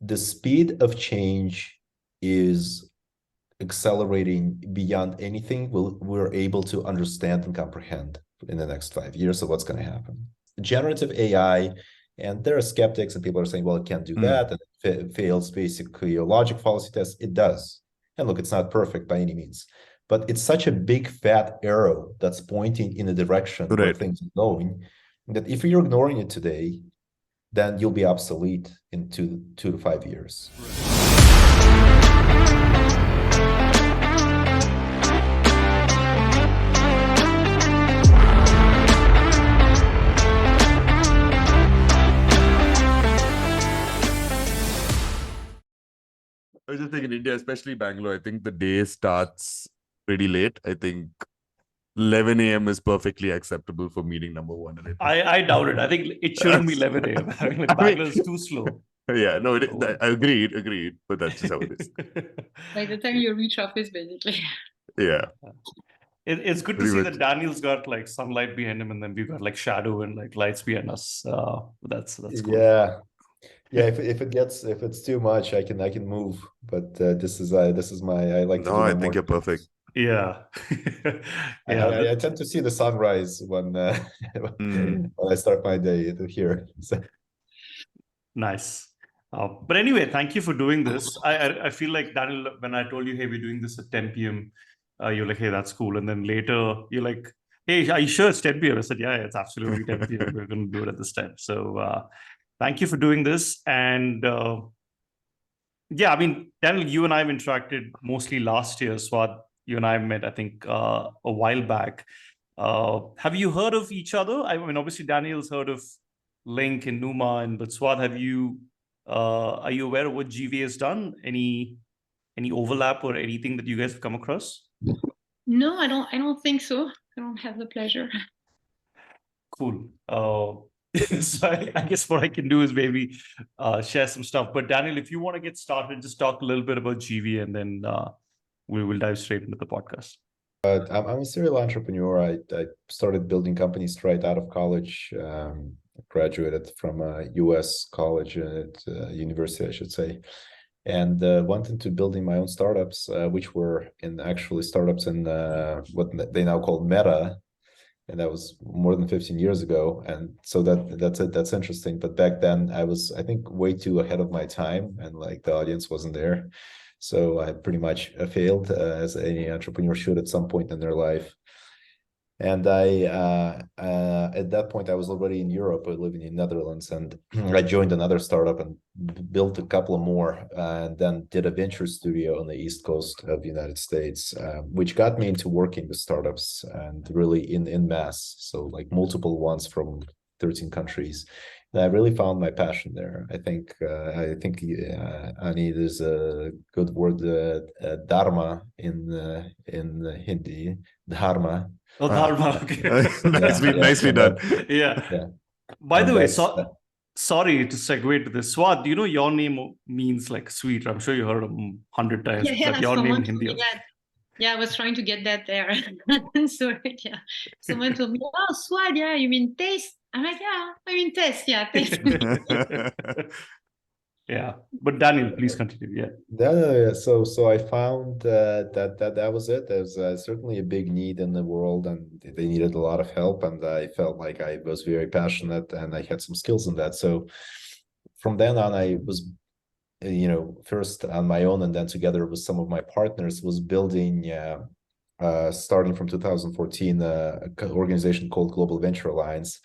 the speed of change is accelerating beyond anything we're able to understand and comprehend in the next 5 years of what's going to happen. Generative AI, and there are skeptics and people are saying, well, it can't do that, and it fails basically a logic fallacy test. It does. And look, it's not perfect by any means, but it's such a big fat arrow that's pointing in a direction where things are going that if you're ignoring it today, then you'll be obsolete in 2 to 5 years. I was just thinking in India, especially Bangalore, I think the day starts pretty late. I think 11 a.m. is perfectly acceptable for meeting number one. And I doubt it. I think it shouldn't be 11 a.m. I mean, Bangalore is too slow. Yeah, no, I agreed, but that's just how it is. By the time you reach office, basically. Yeah. It's good to see that Daniel's got like sunlight behind him, and then we've got like shadow and like lights behind us. That's cool. Yeah. If it's too much, I can move. But this is my I like to. No, I think you're perfect. Yeah. I tend to see the sunrise when I start my day here. So. Nice. But anyway, thank you for doing this. I feel like, Daniel, when I told you, hey, we're doing this at 10 p.m., you're like, hey, that's cool. And then later you're like, hey, are you sure it's 10 p.m.? I said, yeah, it's absolutely 10 p.m. We're going to do it at this time. So thank you for doing this. And yeah, I mean, Daniel, you and I have interacted mostly last year. Souad, you and I met, I think, a while back. Have you heard of each other? I mean, obviously, Daniel's heard of Link and Numa, but Souad, are you aware of what GVA has done? Any overlap or anything that you guys have come across? No, I don't think so. I don't have the pleasure. Cool. So I guess what I can do is maybe share some stuff. But Daniel, if you want to get started, just talk a little bit about GVA, and then we will dive straight into the podcast. I'm a serial entrepreneur. I started building companies right out of college. Graduated from a U.S. college at university, I should say, and went into building my own startups, which were actually startups in what they now call Meta, and that was more than 15 years ago. And so that's interesting. But back then, I was, I think, way too ahead of my time, and like the audience wasn't there. So I pretty much failed, as any entrepreneur should at some point in their life. And I, at that point, I was already in Europe, living in the Netherlands, and I joined another startup and built a couple of more, and then did a venture studio on the East Coast of the United States, which got me into working with startups and really in mass. So like multiple ones from 13 countries. And I really found my passion there. I think Ani, there's a good word, dharma in Hindi, dharma. Oh, dharma. Okay. Nicely done. Yeah. By the way, sorry to segue to this. Souad, do you know your name means like sweet? I'm sure you heard it 100 times. Yeah, your name in Hindi. Yeah, I was trying to get that there. Sorry, yeah. Someone told me, oh, Souad, yeah, you mean taste? I'm like, yeah, I mean taste, yeah, taste. Yeah, but Daniel, please continue. Yeah. So I found that was it. There's certainly a big need in the world, and they needed a lot of help. And I felt like I was very passionate, and I had some skills in that. So from then on, I was, first on my own, and then together with some of my partners, was building. Starting from 2014, an organization called Global Venture Alliance,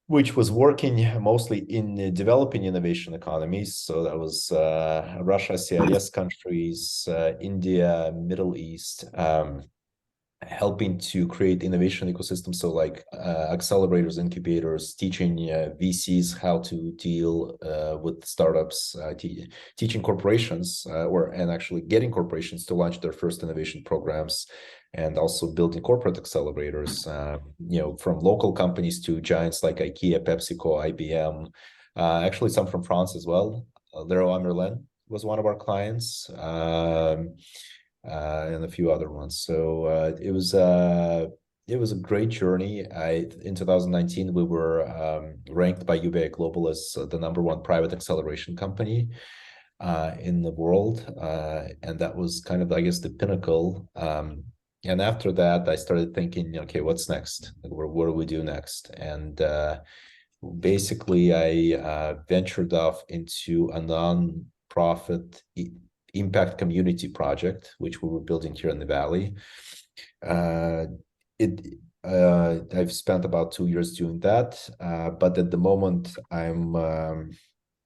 which was working mostly in developing innovation economies. So that was Russia, CIS countries, India, Middle East, helping to create innovation ecosystems. So like accelerators, incubators, teaching VCs how to deal with startups, teaching corporations and actually getting corporations to launch their first innovation programs, and also building corporate accelerators, from local companies to giants like IKEA, PepsiCo, IBM, actually some from France as well. Leroy Merlin was one of our clients. And a few other ones. So it was it was a great journey. In 2019 we were ranked by UBI Global as the #1 private acceleration company in the world, and that was kind of, I guess, the pinnacle. And after that, I started thinking, okay, what's next? What do we do next? And basically, I ventured off into a non-profit impact community project, which we were building here in the Valley. I've spent about 2 years doing that, but at the moment, I'm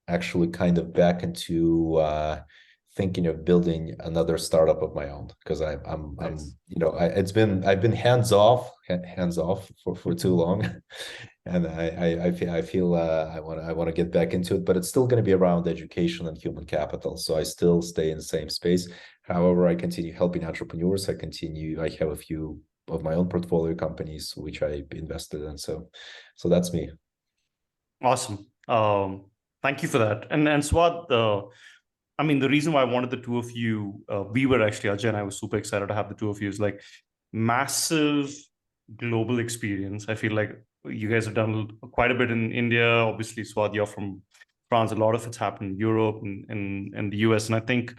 actually kind of back into thinking of building another startup of my own, because I'm I've been hands off for too long, and I feel I want to get back into it, but it's still going to be around education and human capital. So I still stay in the same space. However, I continue helping entrepreneurs. I have a few of my own portfolio companies which I invested in. So that's me. Awesome. Thank you for that. And Souad, I mean, the reason why I wanted the two of you, we were actually, Ajay and I was super excited to have the two of you, is like massive global experience. I feel like you guys have done quite a bit in India. Obviously, Souad, you're from France. A lot of it's happened in Europe and the US. And I think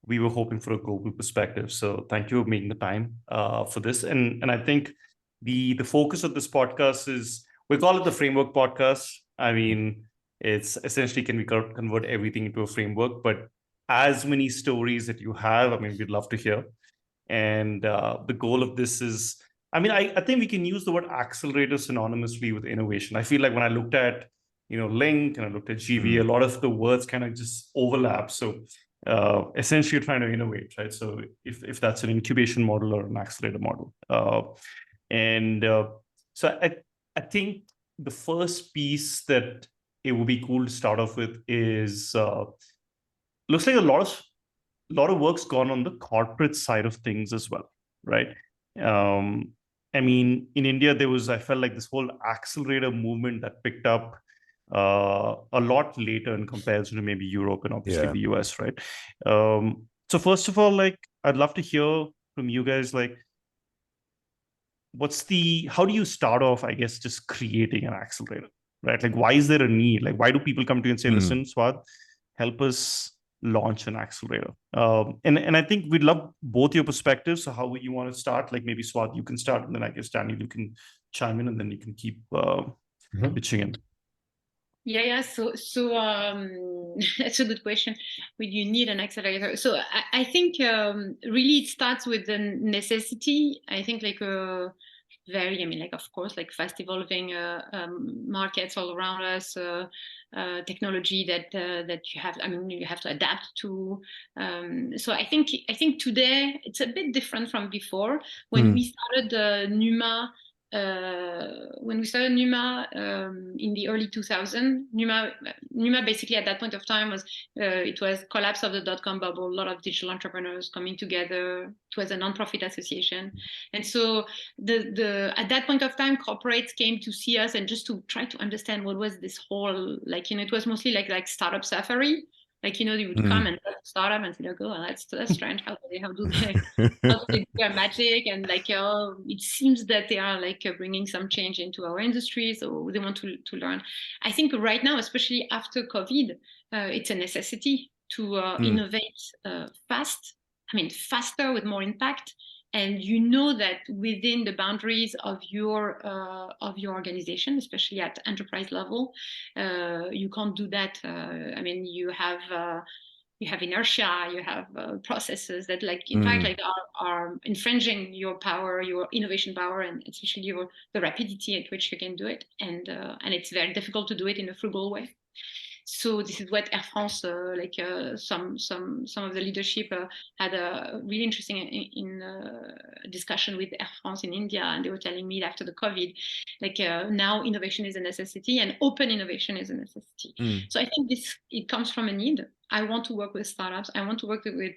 we were hoping for a global perspective. So thank you for making the time for this. And I think the focus of this podcast is, we call it the Framework Podcast. I mean, it's essentially, can we convert everything into a framework? But as many stories that you have, I mean, we'd love to hear. And the goal of this is, I mean, I think we can use the word accelerator synonymously with innovation. I feel like when I looked at, Link and I looked at GV, a lot of the words kind of just overlap. So essentially, you're trying to innovate, right? So if that's an incubation model or an accelerator model. So I think the first piece that it would be cool to start off with is, looks like a lot of work's gone on the corporate side of things as well, right? I mean, in India, I felt like this whole accelerator movement that picked up a lot later in comparison to maybe Europe and obviously the US, right? So first of all, like, I'd love to hear from you guys, like, how do you start off, I guess, just creating an accelerator, right? Like, why is there a need? Like, why do people come to you and say, listen, Souad, help us launch an accelerator? And I think we'd love both your perspectives. So how would you want to start? Like, maybe Souad, you can start, and then I guess Daniel, you can chime in, and then you can keep pitching in. Yeah. So that's a good question. Would you need an accelerator? So I think really it starts with the necessity. I think like of course, like fast evolving markets all around us, technology that you have. I mean, you have to adapt to. So I think today it's a bit different from before. When we started Numa. When we started Numa in the early 2000s, Numa basically at that point of time was it was collapse of the dot-com bubble, a lot of digital entrepreneurs coming together. It was a non-profit association, and so at that point of time, corporates came to see us and just to try to understand what was this whole, like, it was mostly like startup safari. Like, you would come and start up and say, like, oh, that's strange. How do they do their magic? And like, it seems that they are like bringing some change into our industry. So they want to learn. I think right now, especially after COVID, it's a necessity to innovate faster with more impact. And that within the boundaries of your organization, especially at enterprise level, you can't do that. You have inertia, you have processes that, like, in fact, like are infringing your power, your innovation power, and especially the rapidity at which you can do it. And it's very difficult to do it in a frugal way. So this is what Air France, some of the leadership had a really interesting discussion with Air France in India, and they were telling me that after the COVID, like now innovation is a necessity and open innovation is a necessity. So I think it comes from a need. I want to work with startups. I want to work with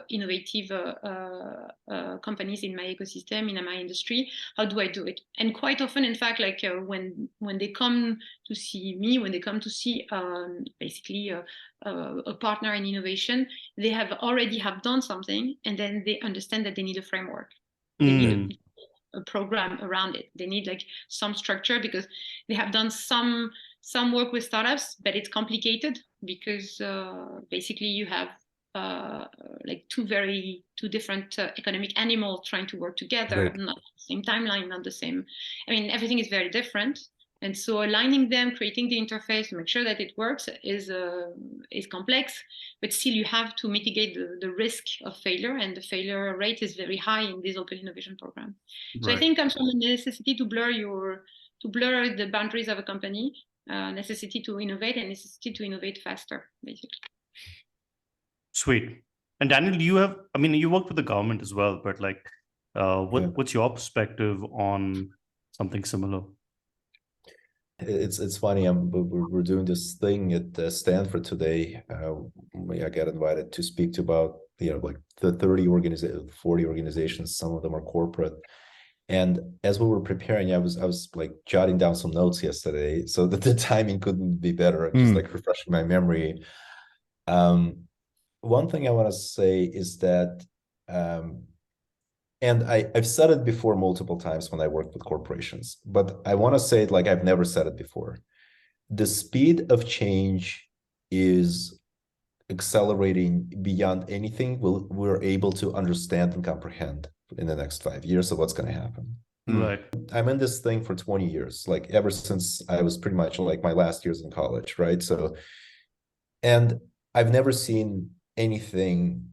innovative companies in my ecosystem, in my industry. How do I do it? And quite often, in fact, like when they come to see me, when they come to see basically a partner in innovation, they have already done something, and then they understand that they need a framework. They need a program around it. They need like some structure, because they have done some work with startups, but it's complicated because basically you have like two different economic animals trying to work together, Right. not the same timeline, not the same. I mean, everything is very different. And so aligning them, creating the interface to make sure that it works is complex, but still you have to mitigate the risk of failure, and the failure rate is very high in this open innovation program. So Right. I think it comes from a necessity to blur the boundaries of a company, necessity to innovate, and necessity to innovate faster, basically. Sweet. And Daniel, you worked with the government as well, but like, what's your perspective on something similar? It's funny. We're doing this thing at Stanford today. I got invited to speak to about like the 40 organizations. Some of them are corporate. And as we were preparing, I was like jotting down some notes yesterday, so that the timing couldn't be better. Just like refreshing my memory. One thing I want to say is that, and I've said it before multiple times when I worked with corporations, but I want to say it like I've never said it before. The speed of change is accelerating beyond anything we're able to understand and comprehend in the next 5 years of what's going to happen. Right. I'm in this thing for 20 years, like ever since I was pretty much like my last years in college, right? So, and I've never seen anything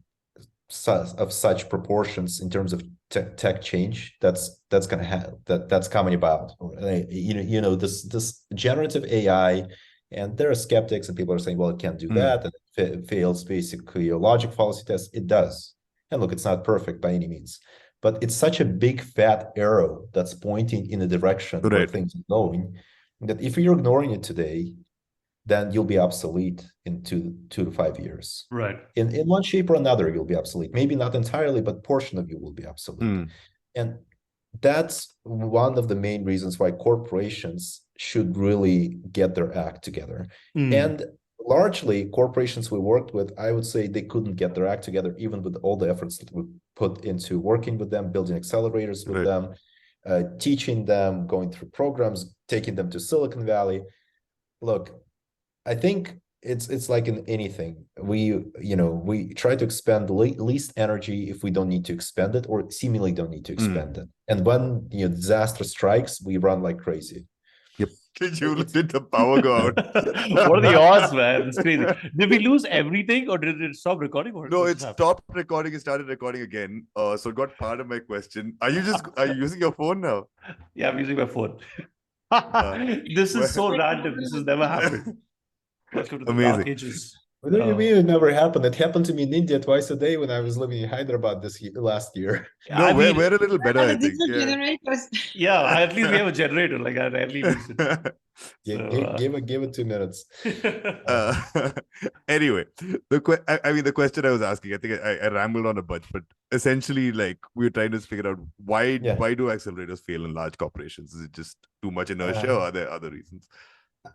of such proportions in terms of tech change that's going to have that's coming about. This generative AI, and there are skeptics and people are saying, well, it can't do that, and it fails basically a logic fallacy test. It does, and look, it's not perfect by any means, but it's such a big fat arrow that's pointing in a direction where things are going, that if you're ignoring it today, then you'll be obsolete in 2 to 5 years. Right. In one shape or another, you'll be obsolete. Maybe not entirely, but portion of you will be obsolete. And that's one of the main reasons why corporations should really get their act together. And largely, corporations we worked with, I would say they couldn't get their act together, even with all the efforts that we put into working with them, building accelerators with them, teaching them, going through programs, taking them to Silicon Valley. Look, I think it's like in anything. We try to expend least energy if we don't need to expend it, or seemingly don't need to expend it. And when disaster strikes, we run like crazy. Yep. Did the power go out? What are the odds, man? It's crazy. Did we lose everything, or did it stop recording? No, it stopped recording. It started recording again. So got part of my question. Are you using your phone now? Yeah, I'm using my phone. This is so random. This has never happened. Welcome to the Dark Ages. What do you mean it never happened? It happened to me in India twice a day when I was living in Hyderabad last year. No, we're a little better, I think. Yeah, at least we have a generator. Like I rarely use it. Give it 2 minutes. Anyway, the question I was asking, I think I rambled on a bunch, but essentially, like we were trying to figure out why do accelerators fail in large corporations? Is it just too much inertia, or are there other reasons?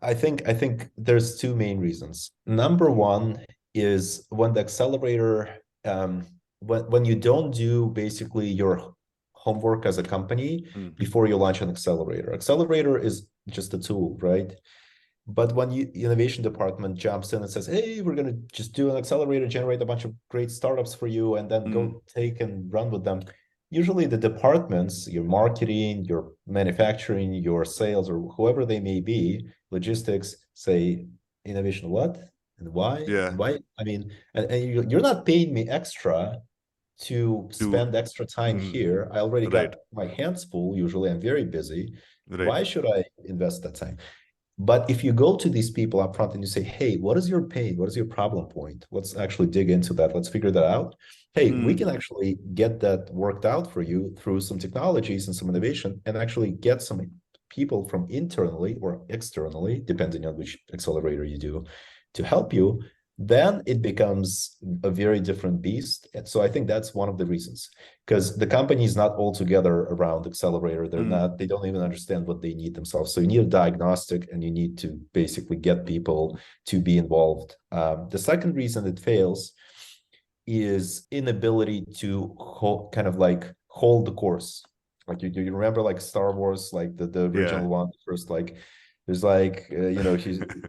I think there's 2 main reasons. Number one is when the accelerator, when you don't do basically your homework as a company before you launch an accelerator. Accelerator is just a tool, right? But when innovation department jumps in and says, hey, we're going to just do an accelerator, generate a bunch of great startups for you, and then go take and run with them. Usually the departments, your marketing, your manufacturing, your sales, or whoever they may be, logistics, say, innovation what? And why? Yeah. And why? I mean, and you're not paying me extra to spend extra time here. I already got my hands full. Usually I'm very busy. Why should I invest that time? But if you go to these people up front and you say, hey, what is your pain? What is your problem point? Let's actually dig into that. Let's figure that out. Hey, we can actually get that worked out for you through some technologies and some innovation, and actually get some people from internally or externally, depending on which accelerator you do, to help you. Then it becomes a very different beast. And so I think that's one of the reasons, because the company is not all together around accelerator. They don't even understand what they need themselves. So you need a diagnostic, and you need to basically get people to be involved. The second reason it fails is inability to hold the course. like you remember like Star Wars, like the original one first, like there's like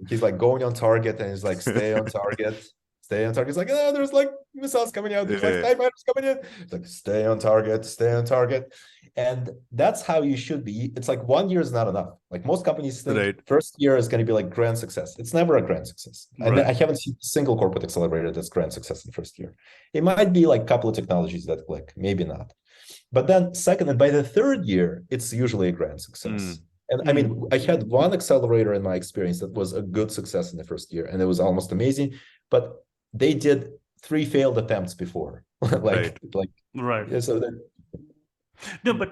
he's like going on target and he's like stay on target. Stay on target. It's like, oh, there's like missiles coming out. There's like TIE fighters coming in. It's like, stay on target, stay on target. And that's how you should be. It's like 1 year is not enough. Like most companies think first year is going to be like grand success. It's never a grand success. And I haven't seen a single corporate accelerator that's grand success in the first year. It might be like a couple of technologies that click, maybe not. But then second, and by the third year, it's usually a grand success. And I mean, I had one accelerator in my experience that was a good success in the first year, and it was almost amazing. But they did 3 failed attempts before. Right. Yeah, so that, no, but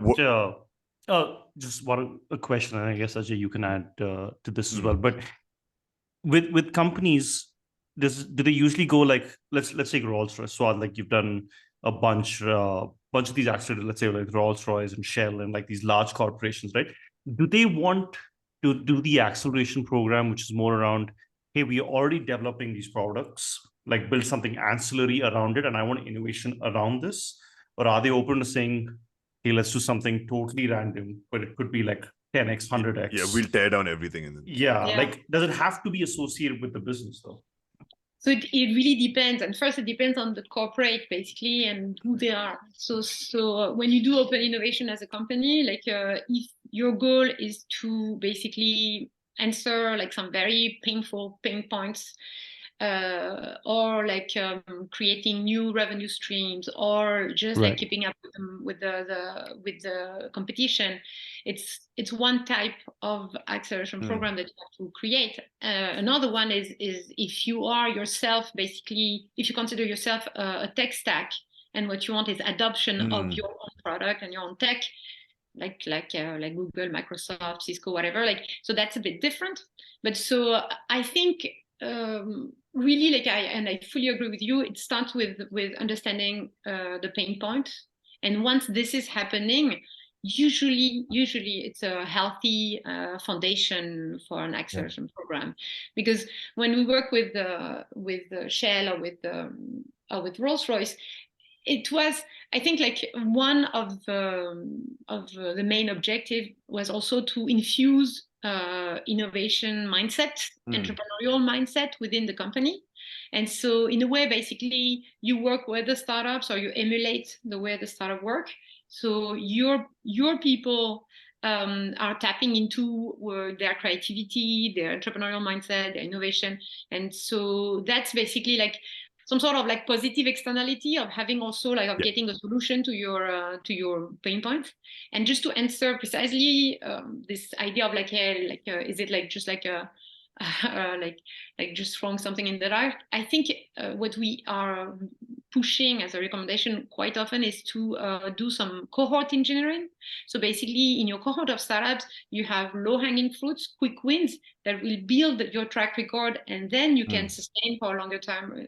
just a question, and I guess Ajay, you can add to this as well. But with companies, do they usually go like, let's take Rolls-Royce, Souad, like you've done a bunch of these accelerators, let's say like Rolls-Royce and Shell and like these large corporations, right? Do they want to do the acceleration program, which is more around, hey, we are already developing these products, like build something ancillary around it, and I want innovation around this? Or are they open to saying, hey, let's do something totally random, but it could be like 10x, 100x? Yeah, we'll tear down everything. Like, does it have to be associated with the business though? So it really depends. And first, it depends on the corporate, basically, and who they are. So when you do open innovation as a company, like if your goal is to basically answer like some very painful pain points, or like creating new revenue streams, or just like keeping up with the competition, it's one type of acceleration program that you have to create. Another one is if you are yourself, basically, if you consider yourself a tech stack, and what you want is adoption of your own product and your own tech, like Google, Microsoft, Cisco, whatever. Like, so that's a bit different. But so I think. Really, like I fully agree with you. It starts with understanding the pain point, and once this is happening, usually it's a healthy foundation for an acceleration program. Because when we work with Shell or with Rolls-Royce, it was, I think, like one of the main objective was also to infuse innovation mindset, entrepreneurial mindset within the company. And so in a way, basically, you work with the startups, or you emulate the way the startup work. So your people are tapping into their creativity, their entrepreneurial mindset, their innovation. And so that's basically like some sort of like positive externality of having also like of getting a solution to your pain point. And just to answer precisely this idea of like, hey, like is it like just like a like just throwing something in the dark? I think what we are pushing as a recommendation quite often is to do some cohort engineering. So basically, in your cohort of startups, you have low-hanging fruits, quick wins that will build your track record, and then you can sustain for a longer term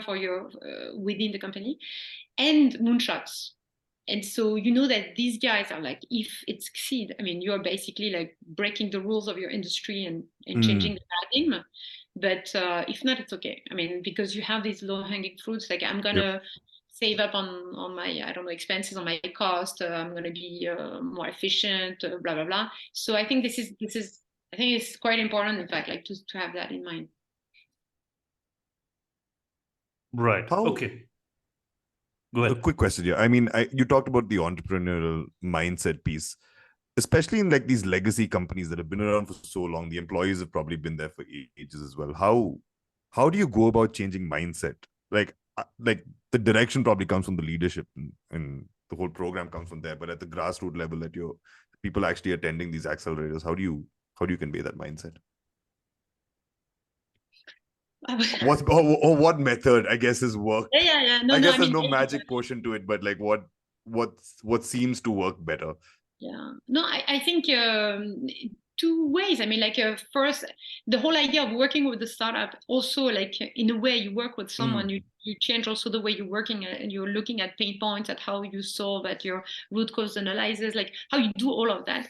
for your within the company, and moonshots. And so you know that these guys are like, if it succeeds, I mean, you're basically like breaking the rules of your industry and changing the paradigm. But if not, it's okay. I mean, because you have these low-hanging fruits, like I'm gonna save up on my, I don't know, expenses, on my cost. I'm gonna be more efficient, blah blah blah. So I think this is I think it's quite important, in fact, like to have that in mind. Right. Okay. Go ahead. A quick question here. I mean, you talked about the entrepreneurial mindset piece, especially in like these legacy companies that have been around for so long. The employees have probably been there for ages as well. How do you go about changing mindset? Like the direction probably comes from the leadership, and the whole program comes from there. But at the grassroots level, that your people actually attending these accelerators, how do you convey that mindset? What method, I guess, is work? Yeah. I guess there's no magic potion to it, but like what seems to work better? Yeah. No, I think two ways. I mean, like first, the whole idea of working with the startup, also like in a way you work with someone, you change also the way you're working, and you're looking at pain points, at how you solve, at your root cause analysis, like how you do all of that.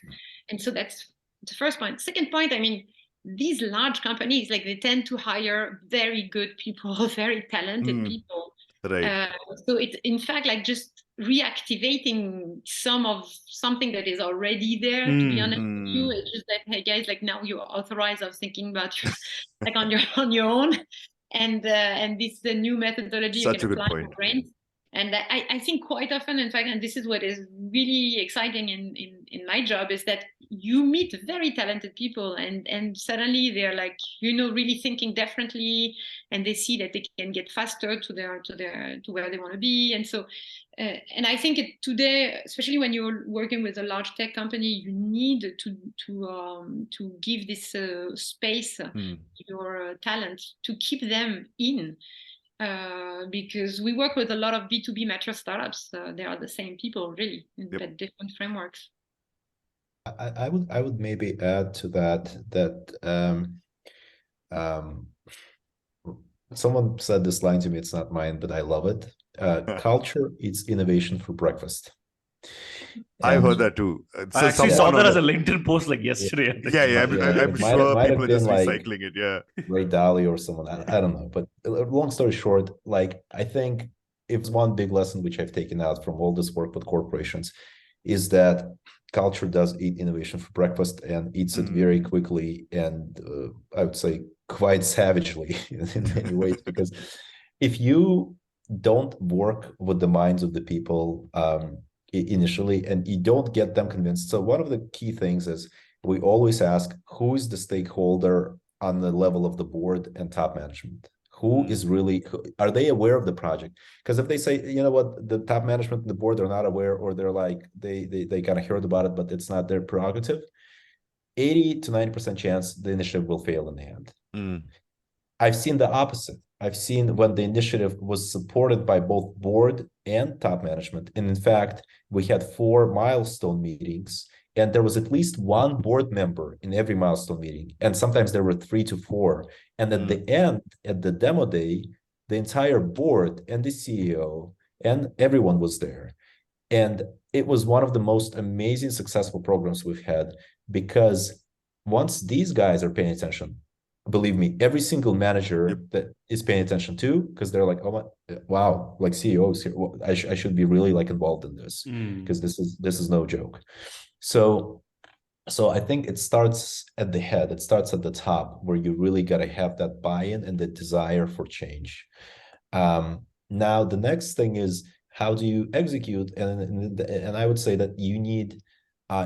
And so that's the first point. Second point, I mean, these large companies, like they tend to hire very good people, very talented people. Right. So it's in fact like just reactivating something that is already there. To be honest with you, it's just that, hey guys, like now you're authorized of thinking about your, like on your own, and this is the new methodology Such you a can good apply point. for brains. And I think quite often, in fact, and this is what is really exciting in my job, is that you meet very talented people, and suddenly they're like, really thinking differently, and they see that they can get faster to where they want to be. And so, and I think today, especially when you're working with a large tech company, you need to give this space to your talent, to keep them in. Because we work with a lot of B2B mature startups. They are the same people, really, but different frameworks. I would maybe add to that someone said this line to me. It's not mine, but I love it. Culture is innovation for breakfast. I've heard that too. I actually saw that as a LinkedIn post like yesterday. I'm sure people are just recycling it. Yeah, Ray Dalio or someone. I don't know. But long story short, like I think if it's one big lesson which I've taken out from all this work with corporations, is that culture does eat innovation for breakfast and eats it very quickly, and I would say quite savagely in many ways. Because if you don't work with the minds of the people initially, and you don't get them convinced. So one of the key things is we always ask, who is the stakeholder on the level of the board and top management? Who is really, are they aware of the project? Because if they say, you know what, the top management and the board are not aware, or they're like, they kind of heard about it, but it's not their prerogative, 80 to 90% chance the initiative will fail in the end. I've seen the opposite. I've seen when the initiative was supported by both board and top management. And in fact, we had 4 milestone meetings, and there was at least one board member in every milestone meeting. And sometimes there were 3 to 4. And at the end, at the demo day, the entire board and the CEO and everyone was there. And it was one of the most amazing, successful programs we've had, because once these guys are paying attention, believe me, every single manager that is paying attention to, because they're like, oh my, wow, like CEOs here, I should be really like involved in this, because this is no joke. So I think it starts at the head. It starts at the top, where you really got to have that buy-in and the desire for change. Now the next thing is, how do you execute? And I would say that you need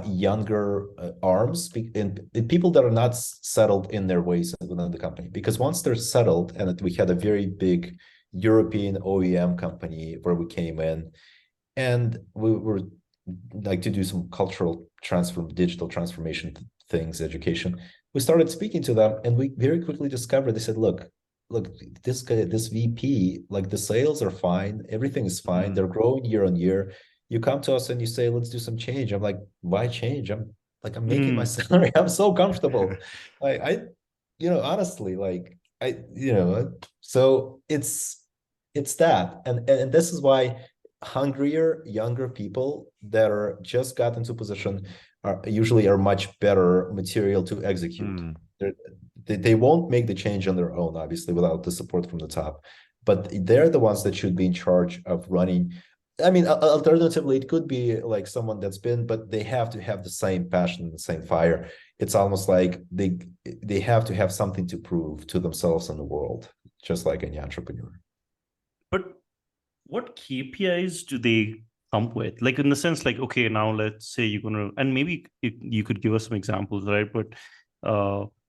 younger arms and people that are not settled in their ways within the company. Because once they're settled, and we had a very big European OEM company where we came in, and we were like to do some digital transformation things, education. We started speaking to them, and we very quickly discovered, they said, look, this guy, this VP, like the sales are fine, everything is fine, they're growing year on year. You come to us and you say, let's do some change. I'm like, why change? I'm making my salary. I'm so comfortable. Honestly, so it's that. And this is why hungrier, younger people that are just got into position usually are much better material to execute. They won't make the change on their own, obviously, without the support from the top. But they're the ones that should be in charge of running. I mean, alternatively, it could be like someone that's been, but they have to have the same passion, the same fire. It's almost like they have to have something to prove to themselves and the world, just like any entrepreneur. But what KPIs do they come with? Like, in the sense, like, okay, now let's say you're going to, and maybe you could give us some examples, right? But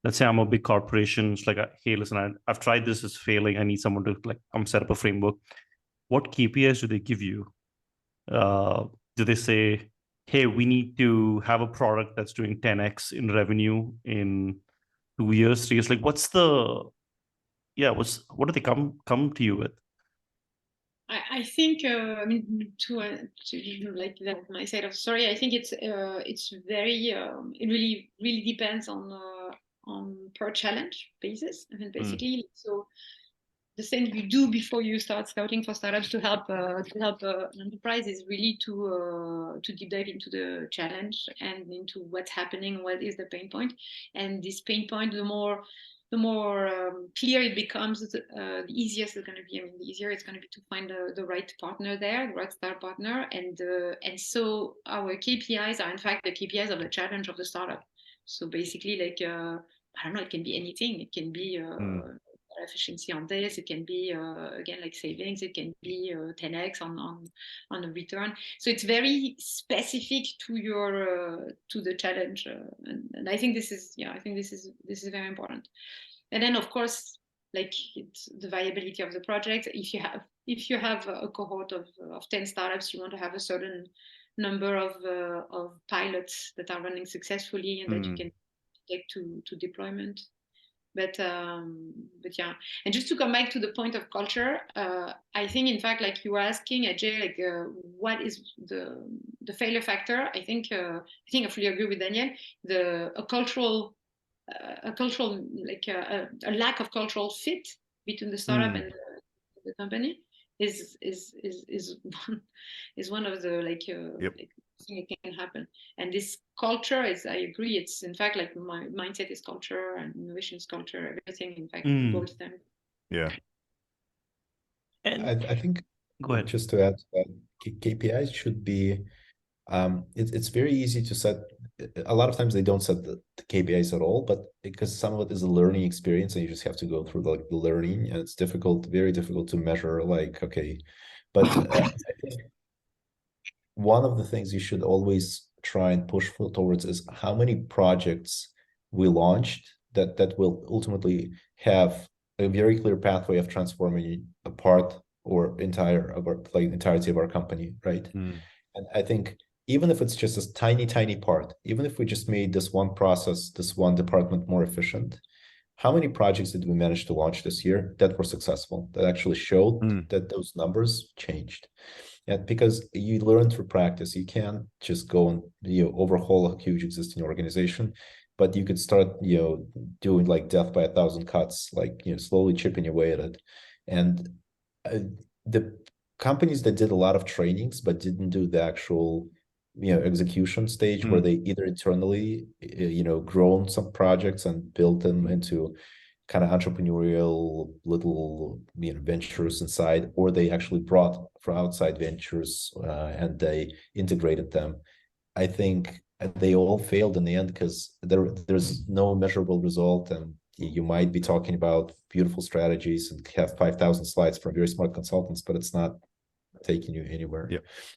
let's say I'm a big corporation. It's like, hey, listen, I've tried this, it's failing. I need someone to I'm set up a framework. What KPIs do they give you? Do they say, hey, we need to have a product that's doing 10x in revenue in 2 years, 3 years? Like, what do they come to you with? I think I mean to like that my side of story. I think it's very it really depends on per challenge basis. I mean, basically, so the thing you do before you start scouting for startups to help an enterprise is really to deep dive into the challenge and into what's happening, what is the pain point, and this pain point, the more clear it becomes, the easier it's going to be. I mean, the easier it's going to be to find the right partner there, the right start partner. And so our KPIs are in fact the KPIs of the challenge of the startup. So basically, like, I don't know, it can be anything. It can be efficiency on this. It can be again, like, savings. It can be 10x on the return. So it's very specific to your to the challenge, and I think this is this is very important. And then of course, like, it's the viability of the project. If you have a cohort of 10 startups, you want to have a certain number of pilots that are running successfully and that you can take to deployment. But yeah, and just to come back to the point of culture, I think, in fact, like you were asking, Ajay, like, what is the failure factor? I think I fully agree with Daniel. A cultural like a lack of cultural fit between the startup and the company is one of the like thing it can happen. And this culture is, I agree, it's in fact like my mindset is culture and innovation is culture, everything in fact boils them. Yeah. And I think, go ahead. Just to add to that, KPIs should be it's very easy to set. A lot of times they don't set the KPIs at all, but because some of it is a learning experience and you just have to go through the learning, and it's difficult, very difficult to measure, like, okay. But I think one of the things you should always try and push towards is how many projects we launched that will ultimately have a very clear pathway of transforming a part or entirety of our company, right? And I think even if it's just a tiny part, even if we just made this one process, this one department more efficient, how many projects did we manage to launch this year that were successful, that actually showed that those numbers changed? And because you learn through practice, you can't just go and overhaul a huge existing organization, but you could start doing like death by 1,000 cuts, like slowly chipping away at it. And the companies that did a lot of trainings but didn't do the actual execution stage, where they either internally grown some projects and built them into kind of entrepreneurial little ventures inside, or they actually brought from outside ventures and they integrated them. I think they all failed in the end because there's no measurable result, and you might be talking about beautiful strategies and have 5,000 slides from very smart consultants, but it's not taking you anywhere.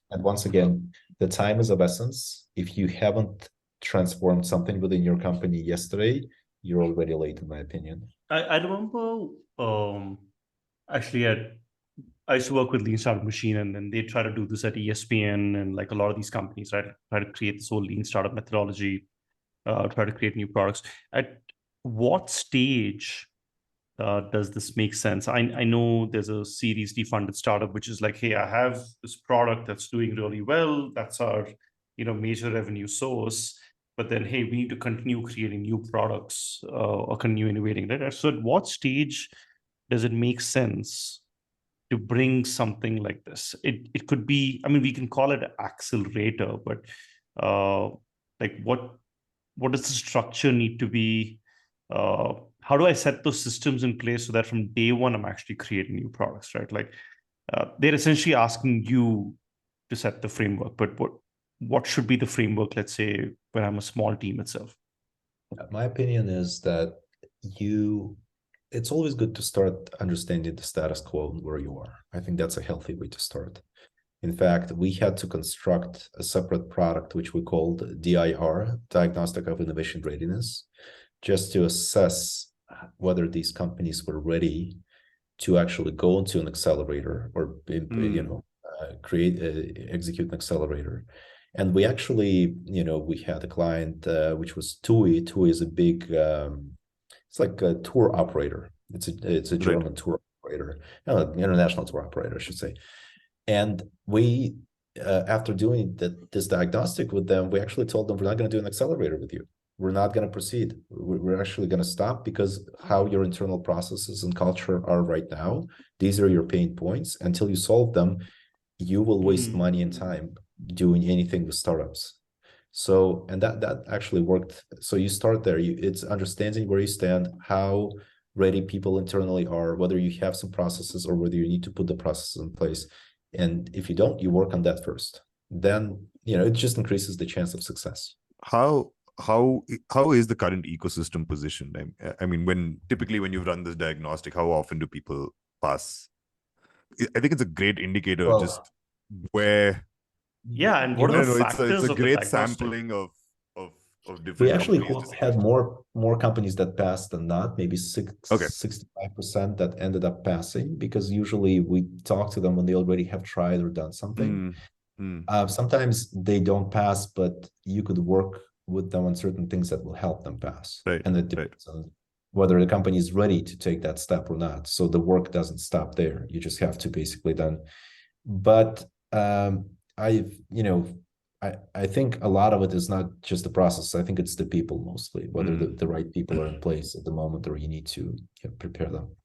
And once again, the time is of essence. If you haven't transformed something within your company yesterday, you're already late, in my opinion. I remember actually I used to work with Lean Startup Machine, and then they try to do this at ESPN and like a lot of these companies, right? Try to create this whole Lean Startup methodology, try to create new products. At what stage does this make sense? I know there's a Series D funded startup, which is like, hey, I have this product that's doing really well. That's our major revenue source. But then, hey, we need to continue creating new products or continue innovating. Right? So at what stage does it make sense to bring something like this? It could be, I mean, we can call it an accelerator, but like what does the structure need to be? How do I set those systems in place so that from day one, I'm actually creating new products, right? Like they're essentially asking you to set the framework, but what should be the framework, let's say, when I'm a small team itself? My opinion is that it's always good to start understanding the status quo and where you are. I think that's a healthy way to start. In fact, we had to construct a separate product, which we called DIR, Diagnostic of Innovation Readiness, just to assess whether these companies were ready to actually go into an accelerator or execute an accelerator. And we actually, we had a client which was TUI. TUI is a big, it's like a tour operator. It's a German tour operator, international tour operator, I should say. And we, after doing this diagnostic with them, we actually told them, we're not going to do an accelerator with you. We're not going to proceed. We're actually going to stop, because how your internal processes and culture are right now, these are your pain points. Until you solve them, you will waste money and time doing anything with startups. So, and that actually worked. So you start there. It's understanding where you stand, how ready people internally are, whether you have some processes or whether you need to put the processes in place. And if you don't, you work on that first. Then, it just increases the chance of success. How is the current ecosystem positioned? I mean, typically when you run this diagnostic, how often do people pass? I think it's a great indicator of just where. Yeah, and what are the factors it's a of great the sampling of different. We actually companies had more companies that passed than not, maybe 65% that ended up passing, because usually we talk to them when they already have tried or done something. Sometimes they don't pass, but you could work with them on certain things that will help them pass. Right. And it depends on whether the company is ready to take that step or not. So the work doesn't stop there. You just have to basically done. But I think a lot of it is not just the process. I think it's the people mostly, whether the right people are in place at the moment or you need to prepare them.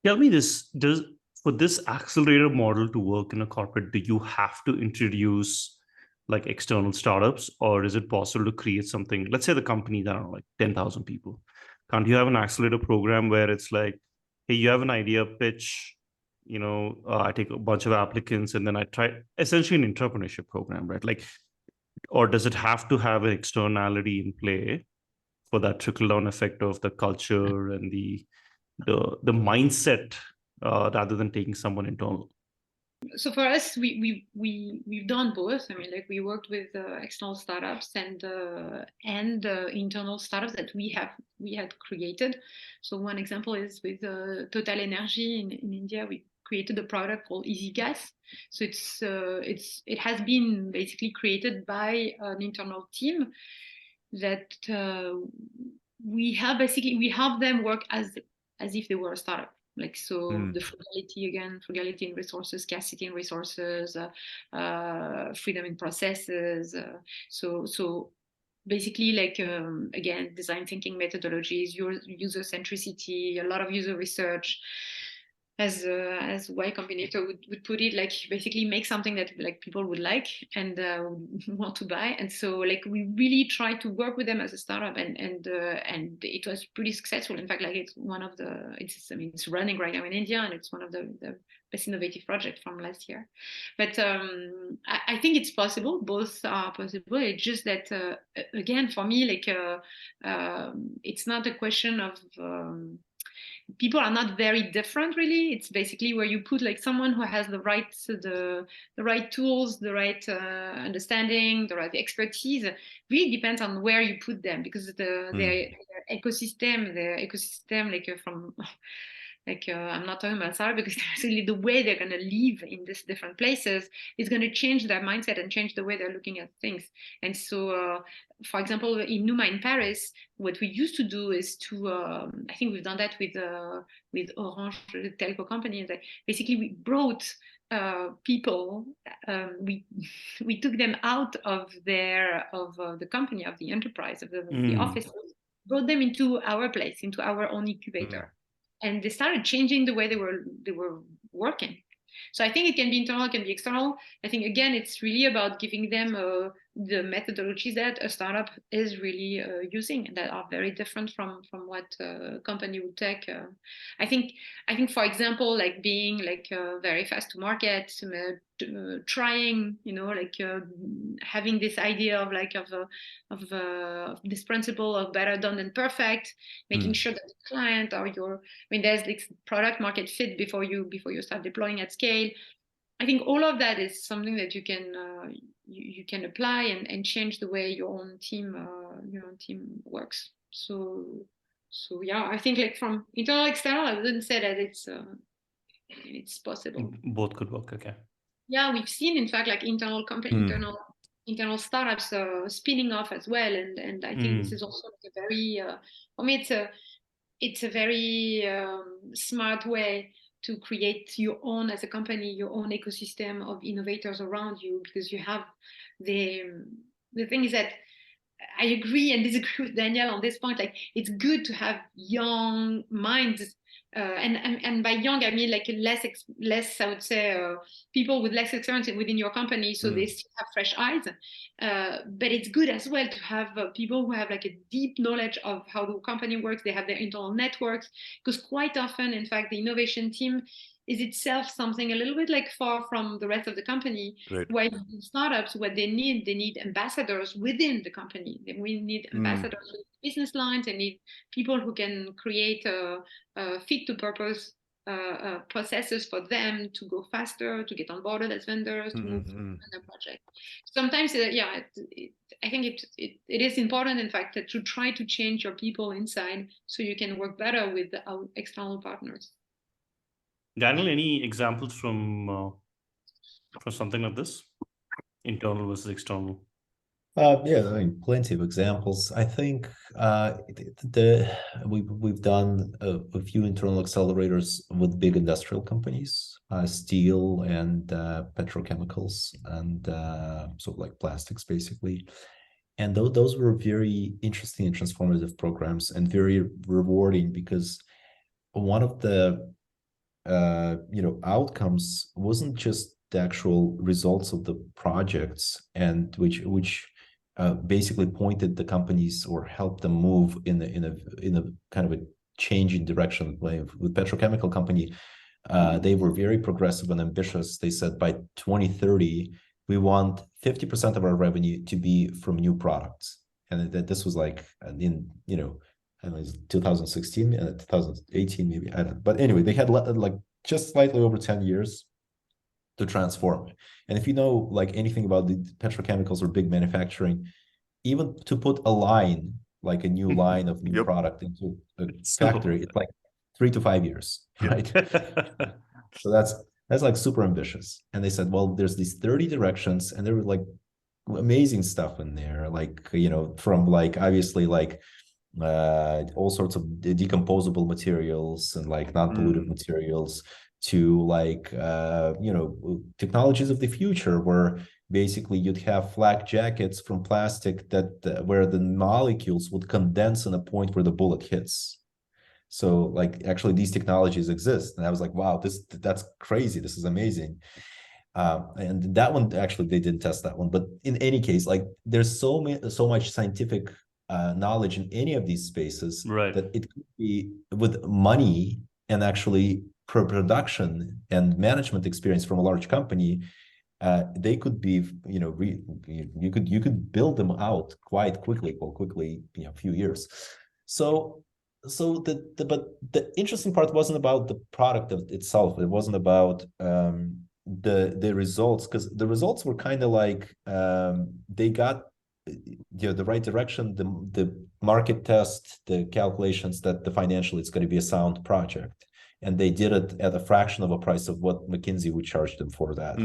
Tell me this, for this accelerator model to work in a corporate, do you have to introduce like external startups, or is it possible to create something? Let's say the company that are like 10,000 people. Can't you have an accelerator program where it's like, hey, you have an idea, pitch, I take a bunch of applicants and then I try, essentially an entrepreneurship program, right? Like, or does it have to have an externality in play for that trickle down effect of the culture and the mindset, rather than taking someone internal? So for us, we've done both. I mean, like we worked with external startups and internal startups that we had created. So one example is with Total Energy in India. We created a product called Easy Gas. So it has been basically created by an internal team that we help them work as if they were a startup. Like, so the frugality in resources, scarcity in resources, freedom in processes. So basically, like, again, design thinking methodologies, user centricity, a lot of user research. As Y Combinator would put it, like basically make something that like people would like and want to buy. And so like we really try to work with them as a startup, and it was pretty successful. In fact, like it's it's running right now in India, and it's one of the best innovative projects from last year. But I think it's possible. Both are possible. It's just that again, for me, like it's not a question of people are not very different, really. It's basically where you put like someone who has the right tools, the right understanding, the right expertise. Really depends on where you put them, because their ecosystem, like from like I'm not talking about startup, because actually the way they're going to live in these different places is going to change their mindset and change the way they're looking at things. And so for example, in Numa in Paris, what we used to do is to I think we've done that with Orange, the telco company. That basically we brought people, we took them out of the company, of the enterprise, of the office, brought them into our place, into our own incubator. And they started changing the way they were working. So I think it can be internal, it can be external. I think, again, it's really about giving them the methodologies that a startup is really using, that are very different from what a company would take. I think, for example, like being like very fast to market, trying, like having this idea of like of this principle of better done than perfect, making sure that the client or there's like product market fit before you start deploying at scale. I think all of that is something that you can apply and change the way your own team works. So yeah, I think like from internal external, I wouldn't say that it's possible. Both could work. Okay. Yeah, we've seen, in fact, like internal internal startups spinning off as well, and I think this is also like a very for me it's a very smart way to create your own, as a company, your own ecosystem of innovators around you, because you have the thing is that I agree and disagree with Daniel on this point. Like, it's good to have young minds and by young I mean like less I would say people with less experience within your company, so they still have fresh eyes. But it's good as well to have people who have like a deep knowledge of how the company works. They have their internal networks, because quite often, in fact, the innovation team is itself something a little bit like far from the rest of the company. Right. While in startups, what they need ambassadors within the company. We need ambassadors with business lines. They need people who can create fit to purpose processes for them to go faster, to get onboarded as vendors, to move on the project. Sometimes, I think it is important, in fact, to try to change your people inside so you can work better with our external partners. Daniel, any examples from something like this? Internal versus external? Yeah, I mean, plenty of examples. I think we've done a few internal accelerators with big industrial companies, steel and petrochemicals, and sort of like plastics, basically. And those were very interesting and transformative programs, and very rewarding, because one of the outcomes wasn't just the actual results of the projects, and which basically pointed the companies or helped them move in a kind of a changing direction. With petrochemical company, they were very progressive and ambitious. They said by 2030 we want 50% of our revenue to be from new products, and that this was like in I don't know, 2016, 2018, maybe, I don't know. But anyway, they had like just slightly over 10 years to transform. And if you know like anything about the petrochemicals or big manufacturing, even to put a line, like a new line of new product into a factory, it's like 3 to 5 years, right? So that's like super ambitious. And they said, well, there's these 30 directions, and there were like amazing stuff in there, like, from like, obviously, like all sorts of decomposable materials and like non-pollutive materials, to like technologies of the future, where basically you'd have flak jackets from plastic that where the molecules would condense in a point where the bullet hits. So like actually these technologies exist, and I was like, wow, that's crazy, this is amazing. And that one, actually they didn't test that one, but in any case, like there's so much scientific knowledge in any of these spaces, right, that it could be, with money and actually production and management experience from a large company, they could be, you could build them out quite quickly, a few years. But the interesting part wasn't about the product itself. It wasn't about the results, because the results were kind of like they got the right direction, the market test, the calculations that the financially it's going to be a sound project, and they did it at a fraction of a price of what McKinsey would charge them for that.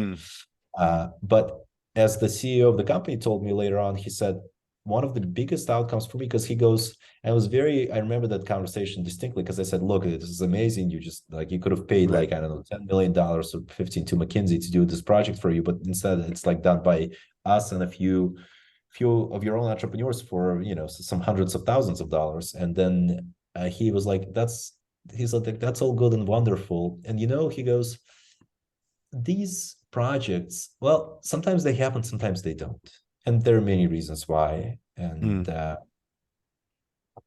But as the CEO of the company told me later on, he said one of the biggest outcomes for me, because he goes, and I remember that conversation distinctly, because I said, look, this is amazing, you just like, you could have paid like, I don't know, $10 million or 15 to McKinsey to do this project for you, but instead it's like done by us and a few of your own entrepreneurs for some hundreds of thousands of dollars. And then he was like, he's like, that's all good and wonderful, and he goes, these projects, well, sometimes they happen, sometimes they don't, and there are many reasons why.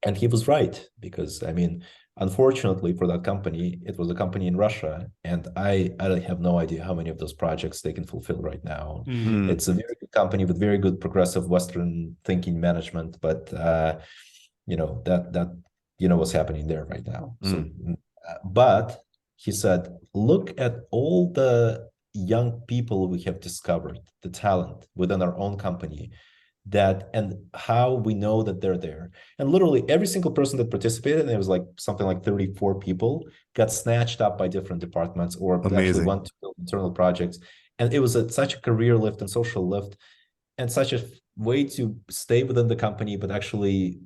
And he was right, because I mean, unfortunately for that company, it was a company in Russia, and I have no idea how many of those projects they can fulfill right now. It's a very good company with very good progressive Western thinking management, but that what's happening there right now. So but he said, look at all the young people we have discovered, the talent within our own company, and how we know that they're there. And literally every single person that participated, and it was like something like 34 people, got snatched up by different departments, or actually went to build internal projects. And it was such a career lift and social lift, and such a way to stay within the company, but actually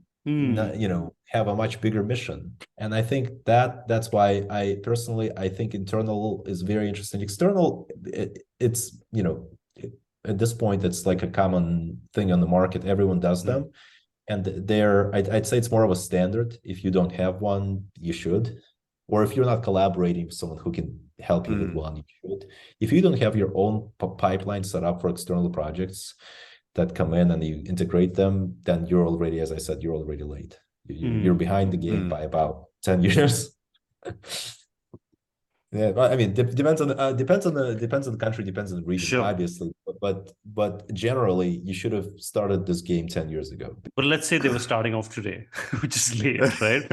have a much bigger mission. And I think that's why I personally think internal is very interesting. External, it's at this point it's like a common thing on the market, everyone does them, and I'd say it's more of a standard. If you don't have one, you should. or if you're not collaborating with someone who can help you with one, you should. If you don't have your own pipeline set up for external projects that come in and you integrate them, then you're already, as I said, you're already late. You're behind the game by about 10 years. Yeah, I mean, depends on the country, depends on the region, Sure. obviously. But generally, you should have started this game 10 years ago. But let's say they were starting off today, which is late, right?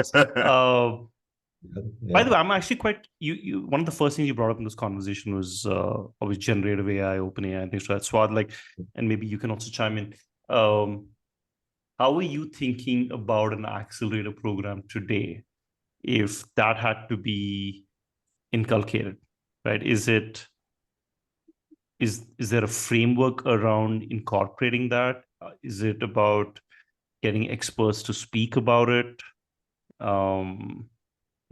By the way, I'm actually quite you. One of the first things you brought up in this conversation was obviously generative AI, OpenAI, and things like that. Souad, like, and maybe you can also chime in. How are you thinking about an accelerator program today, if that had to be inculcated, right? Is there a framework around incorporating that? Is it about getting experts to speak about it?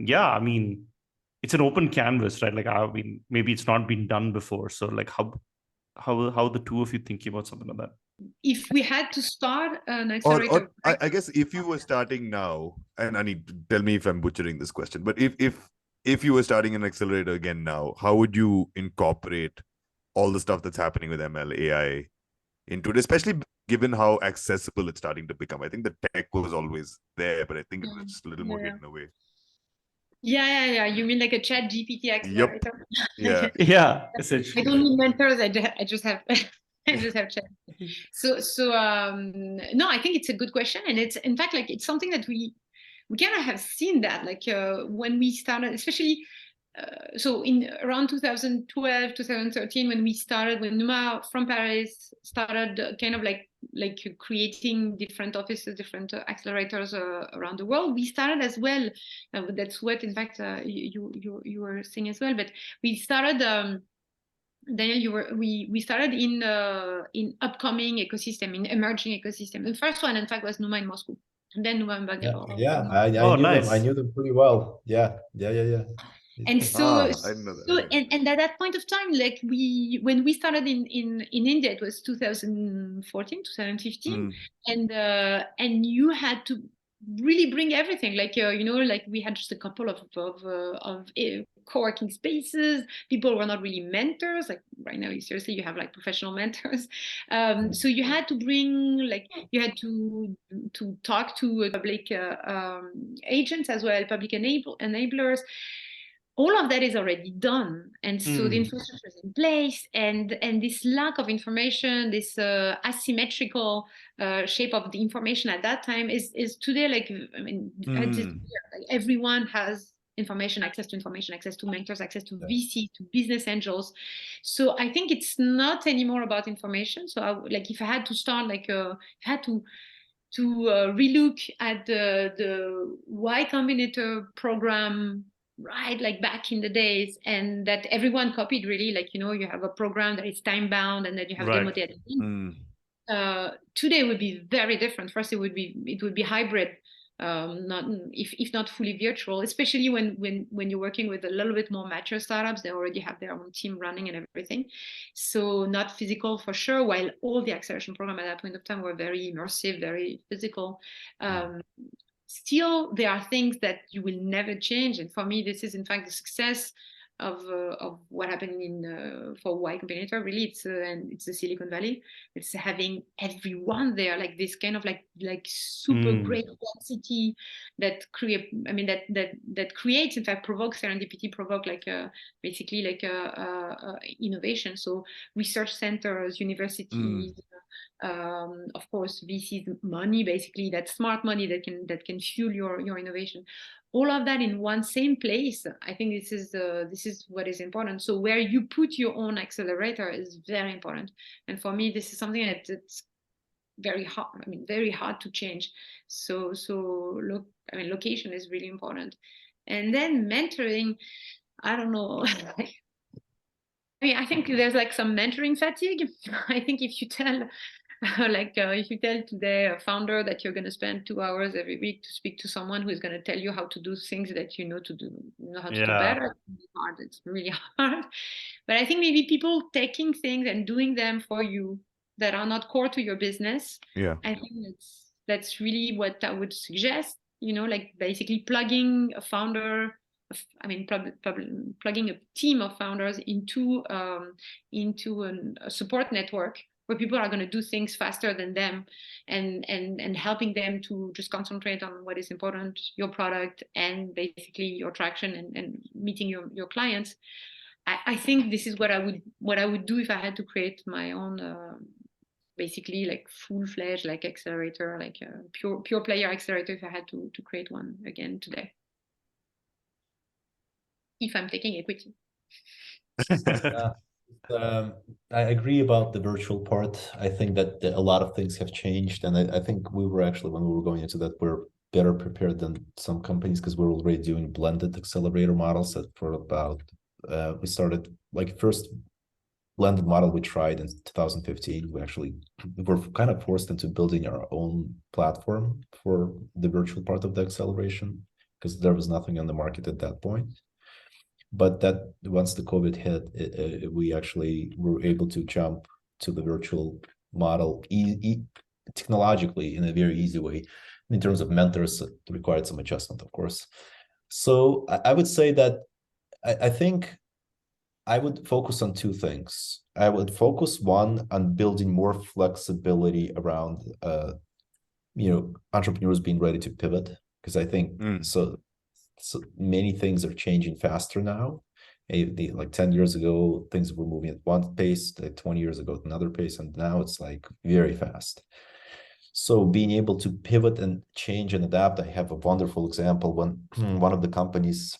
Yeah, I mean, it's an open canvas, right? Like, I mean, maybe it's not been done before. So like how the two of you thinking about something like that? If we had to start an accelerator, I guess if you were starting now, and I need to tell me if I'm butchering this question, but if you were starting an accelerator again now, how would you incorporate all the stuff that's happening with ML, AI into it, especially given how accessible it's starting to become? I think the tech was always there, but I think it was just a little more hidden away. Yeah. You mean like a Chat GPT accelerator? Yep. Yeah. Yeah, essentially. I don't need mentors. I just have I just have Chat. So no, I think it's a good question, and it's in fact like it's something that we kind of have seen that like when we started, especially so in around 2012, 2013, when Numa from Paris started kind of like creating different offices, different accelerators around the world. We started as well. That's what, in fact, you were saying as well. But we started. Daniel, we started in upcoming ecosystem, in emerging ecosystem. The first one, in fact, was Numa in Moscow, and then Numa in Bangalore. Yeah, I knew them. I knew them pretty well. Yeah. And so, I didn't know that. And at that point of time, like when we started in India, it was 2014, 2015, and you had to really bring everything. Like like we had just a couple of co-working spaces. People were not really mentors. Like right now, seriously, you have like professional mentors. So you had to bring you had to talk to public agents as well, public enablers. All of that is already done, and so the infrastructure is in place, and this lack of information, this asymmetrical shape of the information at that time is today everyone has access to information, access to mentors, access to VC, to business angels. So I think it's not anymore about information. So if I had to start had to relook at the Y Combinator program, right, like back in the days, and that everyone copied really, you have a program that is time bound and then you have demo data. Today would be very different. First, it would be hybrid, not if not fully virtual, especially when you're working with a little bit more mature startups. They already have their own team running and everything, so not physical for sure, while all the acceleration program at that point of time were very immersive, very physical. Still, there are things that you will never change, and for me, this is in fact the success of what happened for Y Combinator. Really, it's the Silicon Valley. It's having everyone there, like this kind of like super great density that creates, in fact, provokes serendipity, basically innovation. So research centers, universities. Of course, VC's money, basically that smart money that can fuel your innovation. All of that in one same place. I think this is what is important. So where you put your own accelerator is very important. And for me, this is something that's very hard. Very hard to change. So location is really important. And then mentoring, I don't know. I think there's some mentoring fatigue. I think if you tell if you tell today a founder that you're going to spend 2 hours every week to speak to someone who is going to tell you how to do things that you know how to do better, it's really hard. But I think maybe people taking things and doing them for you that are not core to your business, I think that's really what I would suggest. Basically plugging a founder, plugging a team of founders into a support network where people are going to do things faster than them, and helping them to just concentrate on what is important, your product and basically your traction and meeting your clients. I think this is what I would do if I had to create my own basically like full-fledged like accelerator, like a pure player accelerator, if I had to create one again today, if I'm taking equity. I agree about the virtual part. I think that a lot of things have changed, and I think we were actually, when we were going into that, we're better prepared than some companies because we're already doing blended accelerator models. That for about we started like first blended model we tried in 2015. We were kind of forced into building our own platform for the virtual part of the acceleration because there was nothing on the market at that point. But that once the COVID hit, we actually were able to jump to the virtual model technologically in a very easy way. In terms of mentors, it required some adjustment, of course. So I would say that I think I would focus on two things. I would focus one on building more flexibility around entrepreneurs being ready to pivot, because I think so many things are changing faster now. Like 10 years ago, things were moving at one pace, like 20 years ago at another pace, and now it's like very fast. So being able to pivot and change and adapt. I have a wonderful example when one of the companies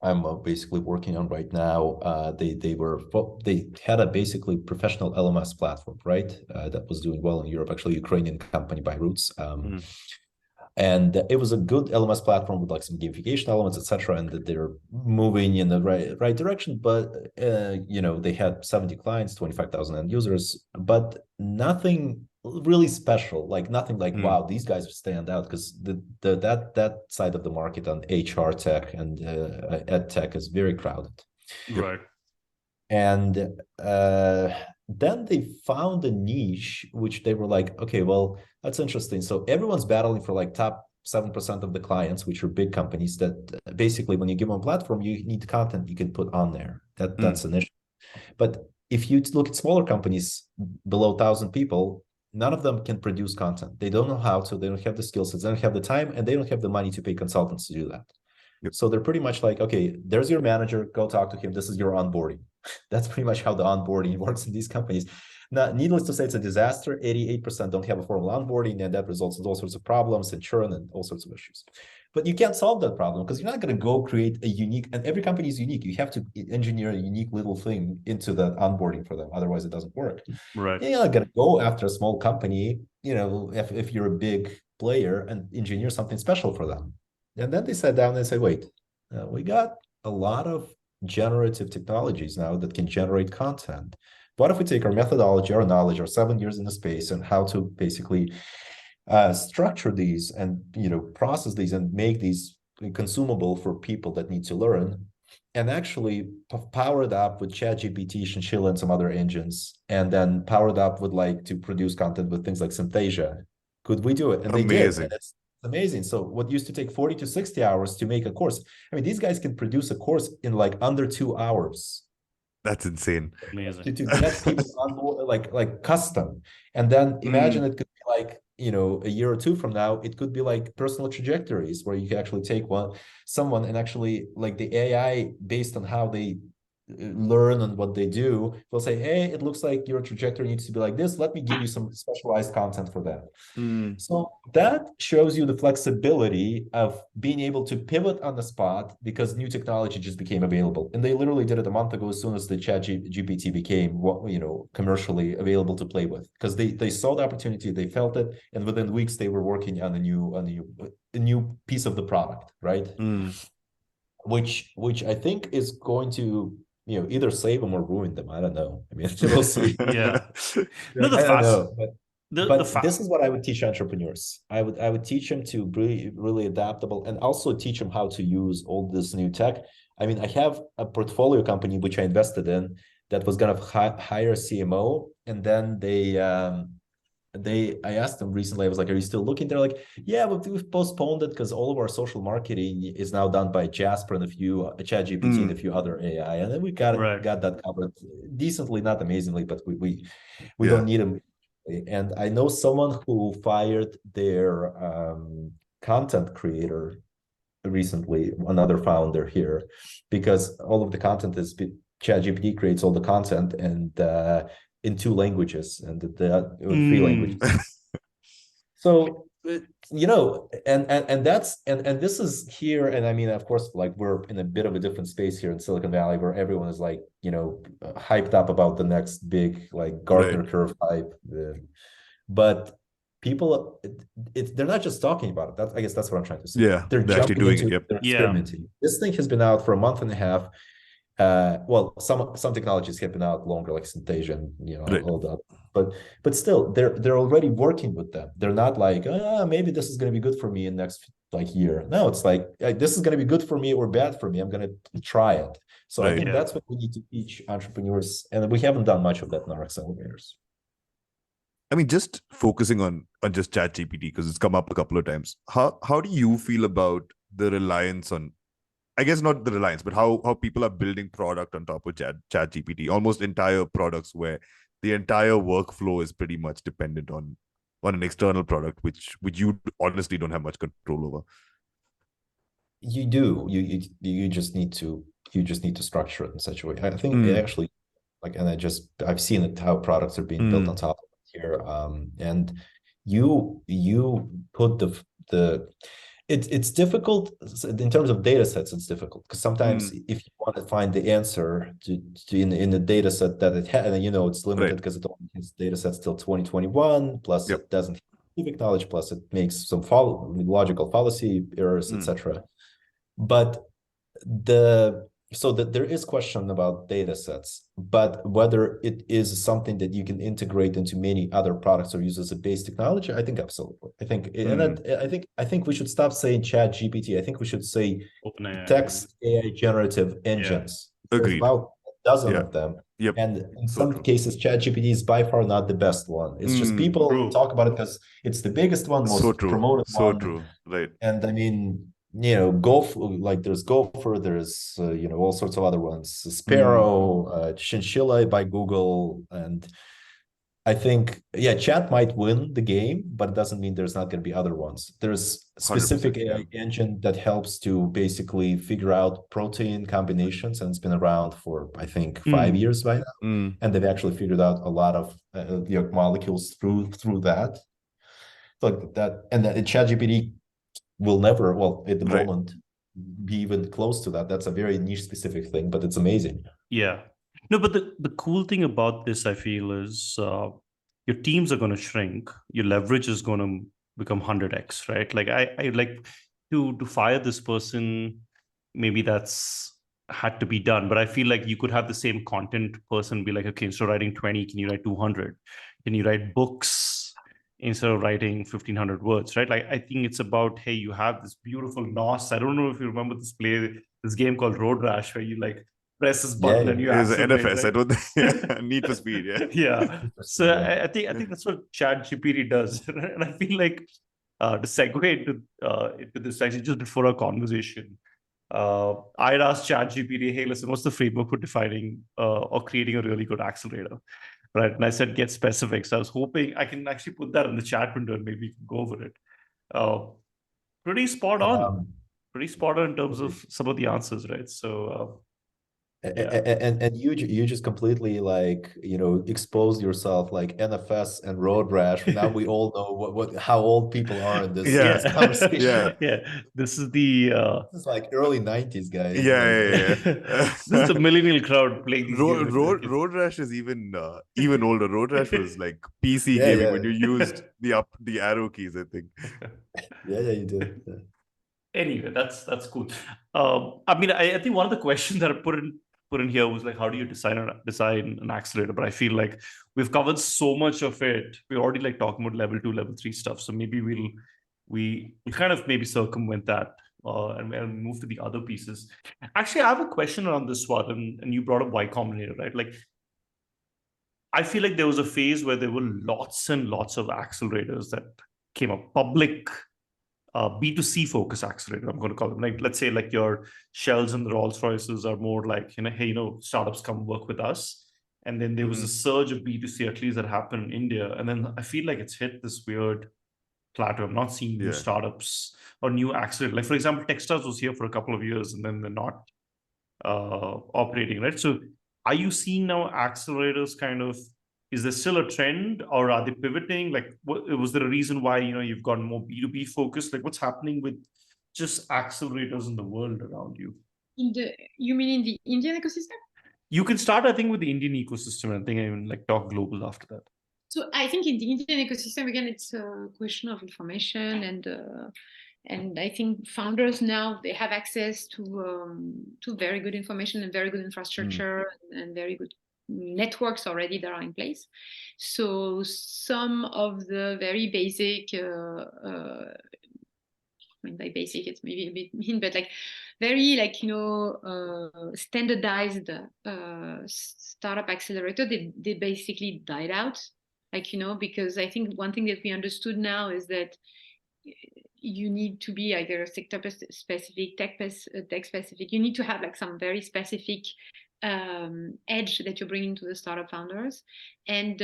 I'm basically working on right now, they had a basically professional LMS platform, right? That was doing well in Europe, actually Ukrainian company by roots. And it was a good LMS platform with like some gamification elements, etc., and that they're moving in the right direction. But they had 70 clients, 25,000 end users, but nothing really special. Like nothing like wow, these guys stand out, because that side of the market on HR tech and ed tech is very crowded. Right. And then they found a niche which they were like, okay, well, that's interesting. So everyone's battling for like top 7% of the clients, which are big companies that basically when you give them a platform, you need content you can put on there. That's an issue. But if you look at smaller companies below 1,000 people, none of them can produce content. They don't know how to, they don't have the skill sets, they don't have the time, and they don't have the money to pay consultants to do that. So they're pretty much like, okay, there's your manager, go talk to him. This is your onboarding. That's pretty much how the onboarding works in these companies. Now, needless to say, it's a disaster. 88% don't have a formal onboarding, and that results in all sorts of problems and churn and all sorts of issues. But you can't solve that problem because you're not going to go create a unique, and every company is unique. You have to engineer a unique little thing into that onboarding for them. Otherwise, it doesn't work. Right. You're not going to go after a small company, if you're a big player, and engineer something special for them. And then they sat down and said, wait, we got a lot of generative technologies now that can generate content. What if we take our methodology, our knowledge, our 7 years in the space, and how to basically structure these and process these and make these consumable for people that need to learn, and actually power it up with ChatGPT, Chinchilla, and some other engines, and then power it up with to produce content with things like Synthesia. Could we do it? And they did. And it's amazing. So what used to take 40 to 60 hours to make a course, I mean, these guys can produce a course in under 2 hours. That's insane. Amazing. To get people on board, like custom. And then imagine it could be a year or two from now, it could be like personal trajectories where you can actually take someone and actually the AI based on how they learn and what they do, they'll say, hey, it looks like your trajectory needs to be like this. Let me give you some specialized content for that. So that shows you the flexibility of being able to pivot on the spot because new technology just became available. And they literally did it a month ago as soon as the ChatGPT became commercially available to play with, because they saw the opportunity, they felt it, and within weeks they were working on a new piece of the product, right? Which I think is going to either save them or ruin them. I don't know. I mean, we'll see. Yeah. No, I don't know. But this is what I would teach entrepreneurs. I would teach them to be really adaptable and also teach them how to use all this new tech. I mean, I have a portfolio company which I invested in that was going to hire a CMO, and then they I asked them recently, I was like, are you still looking? They're like, yeah, we've postponed it because all of our social marketing is now done by Jasper and a few ChatGPT and a few other AI. And then we got that covered decently, not amazingly, but we don't need them. And I know someone who fired their content creator recently, another founder here, because all of the content is ChatGPT creates all the content and in 2 languages and the 3 languages. So and that's and this is here, and I mean, of course, like we're in a bit of a different space here in Silicon Valley where everyone is like hyped up about the next big like Gartner curve hype, but people, they're not just talking about it. I guess that's what I'm trying to say. Yeah, they're actually doing into it. They're experimenting. This thing has been out for a month and a half. Well, some technologies have been out longer, like Synthesia and all that. But still, they're already working with them. They're not like, maybe this is going to be good for me in next year. No, it's like this is going to be good for me or bad for me. I'm going to try it. So I think that's what we need to teach entrepreneurs, and we haven't done much of that in our accelerators. I mean, just focusing on just ChatGPT, because it's come up a couple of times. How do you feel about the reliance on, I guess not the reliance, but how people are building product on top of ChatGPT, almost entire products where the entire workflow is pretty much dependent on an external product, which you honestly don't have much control over. You do. You just need to structure it in such a way. I think actually, like, and I've seen it, how products are being built on top of it here. And you put it's difficult in terms of data sets. It's difficult because sometimes if you want to find the answer to in the data set that it had, it's limited because it only has data sets till 2021. Plus, it doesn't have specific knowledge. Plus, it makes some logical fallacy errors, etc. But so that there is question about data sets, but whether it is something that you can integrate into many other products or use as a base technology, I think absolutely. I think, and I think we should stop saying ChatGPT. I think we should say text AI generative engines. There's about a dozen of them. And in some cases, ChatGPT is by far not the best one. It's just people talk about it because it's the biggest one, most promoted one. Right. And I mean, there's Gopher, there's all sorts of other ones, Sparrow, Chinchilla by Google, and I think Chat might win the game, but it doesn't mean there's not going to be other ones. There's specific AI engine that helps to basically figure out protein combinations, and it's been around for I think 5 years by now, and they've actually figured out a lot of molecules through that. Like that, and that ChatGPT will never, at the moment, be even close to that. That's a very niche specific thing, but it's amazing. Yeah. No, but the cool thing about this, I feel, is your teams are going to shrink. Your leverage is going to become 100x, right? Like I like to fire this person. Maybe that's had to be done, but I feel like you could have the same content person be like, okay, instead of writing 20, can you write 200? Can you write books instead of writing 1,500 words, right? Like, I think it's about, hey, you have this beautiful NOS. I don't know if you remember this game called Road Rash, where you like press this button and you accelerate. NFS, right? I don't think Need for Speed, yeah. So I think that's what ChatGPT does. And I feel like to segue into this, actually just before our conversation, I'd asked ChatGPT, hey, listen, what's the framework for defining or creating a really good accelerator? Right. And I said, get specific. So I was hoping I can actually put that in the chat window and maybe we can go over it. Pretty spot on. Pretty spot on in terms of some of the answers, right? So and you just completely exposed yourself, like NFS and Road Rash. Now we all know how old people are in this, this conversation. This is this is like early 90s, guys. This is the millennial crowd playing these games. Road Rash is even older. Road Rash was like PC gaming when you used the arrow keys, I think. You did. Anyway, that's cool. I mean, I think one of the questions that I put in here was like, how do you design an accelerator? But I feel like we've covered so much of it. We're already like talking about level 2, level 3 stuff. So maybe we'll kind of maybe circumvent that and move to the other pieces. Actually, I have a question around this one, and you brought up Y Combinator, right? Like, I feel like there was a phase where there were lots and lots of accelerators that came up, public B2C focus accelerator, I'm going to call them. Like, let's say like your Shells and the Rolls Royces are more like, hey, startups come work with us. And then there was a surge of B2C, at least that happened in India. And then I feel like it's hit this weird plateau. I'm not seeing new startups or new accelerators. Like, for example, Techstars was here for a couple of years and then they're not operating, right? So are you seeing now accelerators kind of, is there still a trend or are they pivoting? Like, was there a reason why, you've gotten more B2B focused? Like, what's happening with just accelerators in the world around you? You mean in the Indian ecosystem? You can start, I think, with the Indian ecosystem, and I think I even like talk global after that. So I think in the Indian ecosystem, again, it's a question of information, and I think founders now, they have access to very good information and very good infrastructure and very good networks already that are in place. So some of the very basic, by basic it's maybe a bit mean, but like very standardized startup accelerator, they basically died out, because I think one thing that we understood now is that you need to be either sector specific, tech specific. You need to have like some very specific edge that you're bringing to the startup founders, and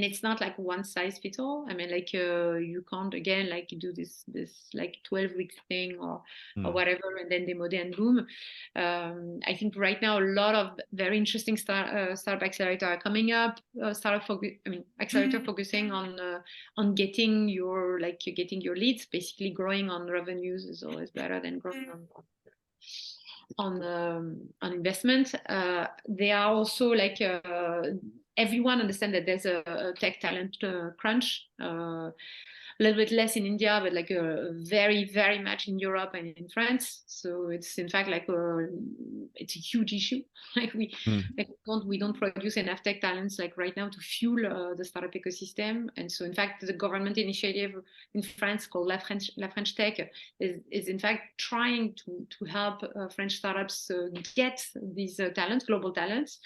it's not like one size fits all. I mean, like you can't again like do this like 12-week thing or whatever, and then demo and boom. I think right now a lot of very interesting startup accelerator are coming up. Accelerator focusing on getting your leads, basically growing on revenues is always better than growing on investment. They are also like everyone understands that there's a tech talent crunch, a little bit less in India, but like very, very much in Europe and in France. So it's in fact like it's a huge issue. Like we don't produce enough tech talents like right now to fuel the startup ecosystem. And so in fact the government initiative in France called La French Tech is in fact trying to help French startups get these talents, global talents.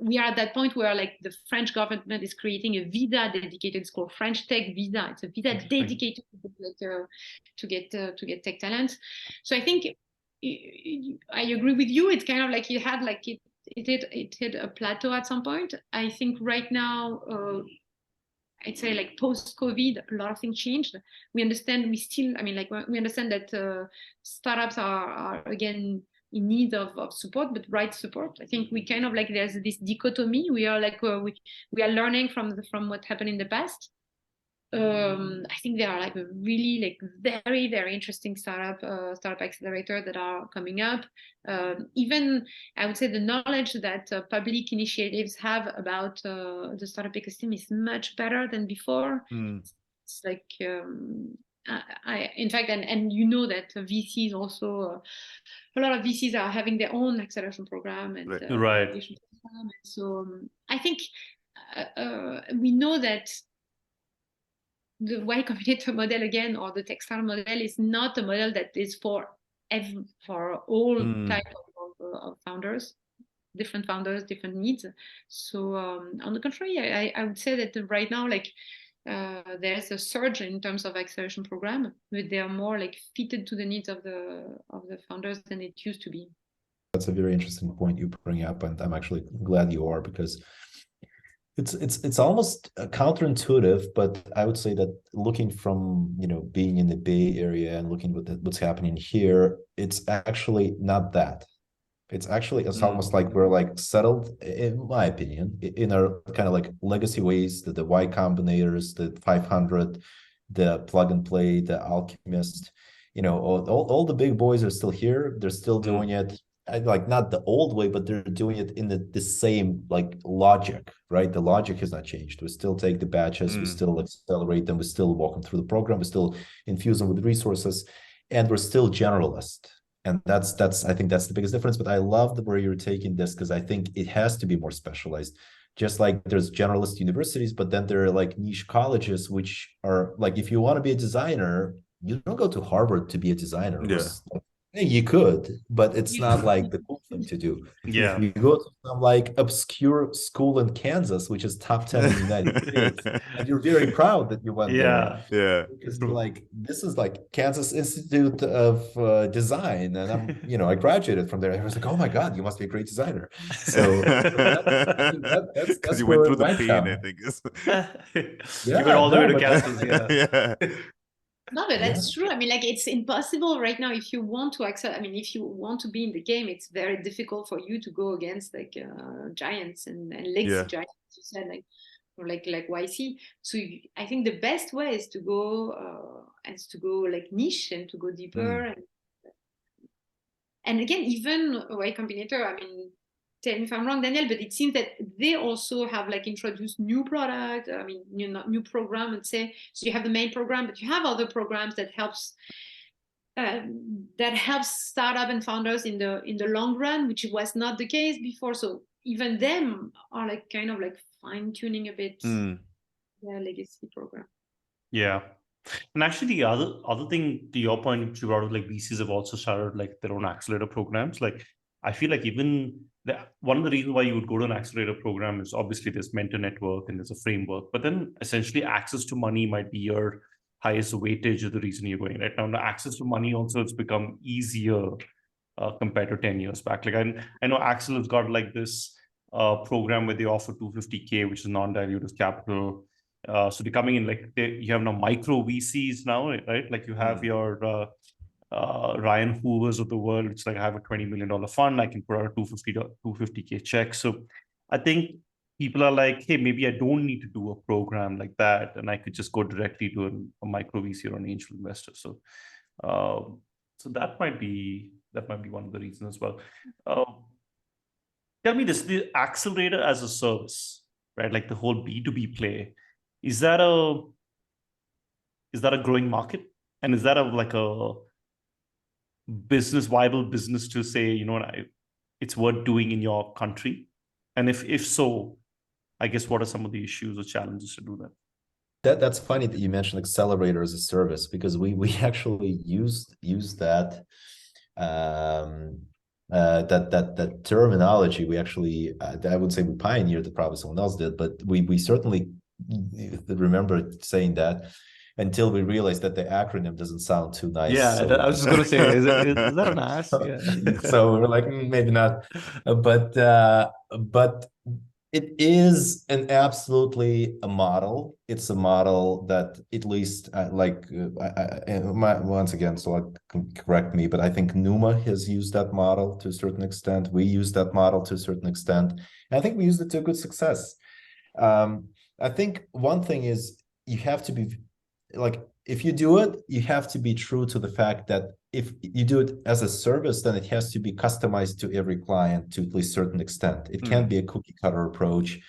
We are at that point where like the French government is creating a visa dedicated. It's called French Tech Visa. It's a visa dedicated to get tech talent. So I think I agree with you. It's kind of like it hit a plateau at some point. I think right now, I'd say like post-COVID, a lot of things changed. We understand we understand that startups are again in need of support, but right support. I think we kind of like there's this dichotomy. We are like we are learning from what happened in the past. I think there are like really like very, very interesting startup accelerator that are coming up. Even I would say the knowledge that public initiatives have about the startup ecosystem is much better than before. It's like in fact, and you know that VCs also a lot of VCs are having their own acceleration program and right. So I think we know that the Y Combinator model again, or the Techstars model, is not a model that is for all type of founders, different founders, different needs. So on the contrary, I would say that right now, like there's a surge in terms of acceleration program, but they are more like fitted to the needs of the founders than it used to be. That's a very interesting point you bring up, and I'm actually glad you are, because it's almost counterintuitive, but I would say that looking from being in the Bay Area and looking what's happening here, it's actually not that. It's almost like we're like settled, in my opinion, in our kind of like legacy ways, the Y Combinators, the 500, the Plug and Play, the Alchemist, all the big boys are still here. They're still doing it. Like not the old way, but they're doing it in the same like logic, right? The logic has not changed. We still take the batches, we still accelerate them, we still walk them through the program, we still infuse them with resources, and we're still generalist. And that's I think that's the biggest difference. But I love where you're taking this, because I think it has to be more specialized. Just like there's generalist universities, but then there are like niche colleges, which are like, if you want to be a designer, you don't go to Harvard to be a designer. Yeah. You could, but it's not like the cool thing to do. Yeah. You go to some like obscure school in Kansas, which is top 10 in the United States, and you're very proud that you went there. Yeah. Because you're like, this is like Kansas Institute of Design, and I graduated from there. I was like, oh my God, you must be a great designer. So I think that's because you where went through the right pain, from. I think. You went all the way to but Kansas, Yeah. No, but that's true. I mean, like, it's impossible right now if you want to if you want to be in the game, it's very difficult for you to go against like giants and legacy giants, as you said, like, or like YC. So I think the best way is to go like niche and to go deeper. And again, even Y Combinator, I mean, tell me if I'm wrong, Daniel, but it seems that they also have like introduced new product. I mean, new program, let's say. So you have the main program, but you have other programs that helps startup and founders in the long run, which was not the case before. So even them are like kind of like fine tuning a bit their legacy program. Yeah. And actually, the other thing, to your point, you brought up, like VCs have also started like their own accelerator programs. Like, I feel like even one of the reasons why you would go to an accelerator program is obviously there's mentor network and there's a framework, but then essentially access to money might be your highest weightage of the reason you're going right now. And the access to money also, it's become easier compared to 10 years back. Like I know Axel has got like this program where they offer $250K, which is non-dilutive capital. So they're coming in like you have now micro VCs now, right? Like you have your Ryan Hoovers of the world. It's like, I have a $20 million fund. I can put out a $250K check. So I think people are like, hey, maybe I don't need to do a program like that, and I could just go directly to a micro VC or an angel investor. So, so that might be one of the reasons as well. Tell me this: the Accelerator-As-A-Service, right? Like the whole B2B play. Is that a growing market? And is that like a viable business to say, it's worth doing in your country? And if so, I guess what are some of the issues or challenges to do that? That's funny that you mentioned Accelerator-As-A-Service, because we actually used that that terminology. We actually I would say we pioneered it, probably someone else did, but we certainly remember saying that until we realized that the acronym doesn't sound too nice. Yeah, so I was just going to say, is that an ass? Yeah. So we're like, maybe not, but it is absolutely a model. It's a model that at least once again, so correct me, but I think Numa has used that model to a certain extent. We use that model to a certain extent. And I think we used it to a good success. I think one thing is you have to be like, if you do it, you have to be true to the fact that if you do it as a service, then it has to be customized to every client to at least a certain extent. It can't be a cookie cutter approach.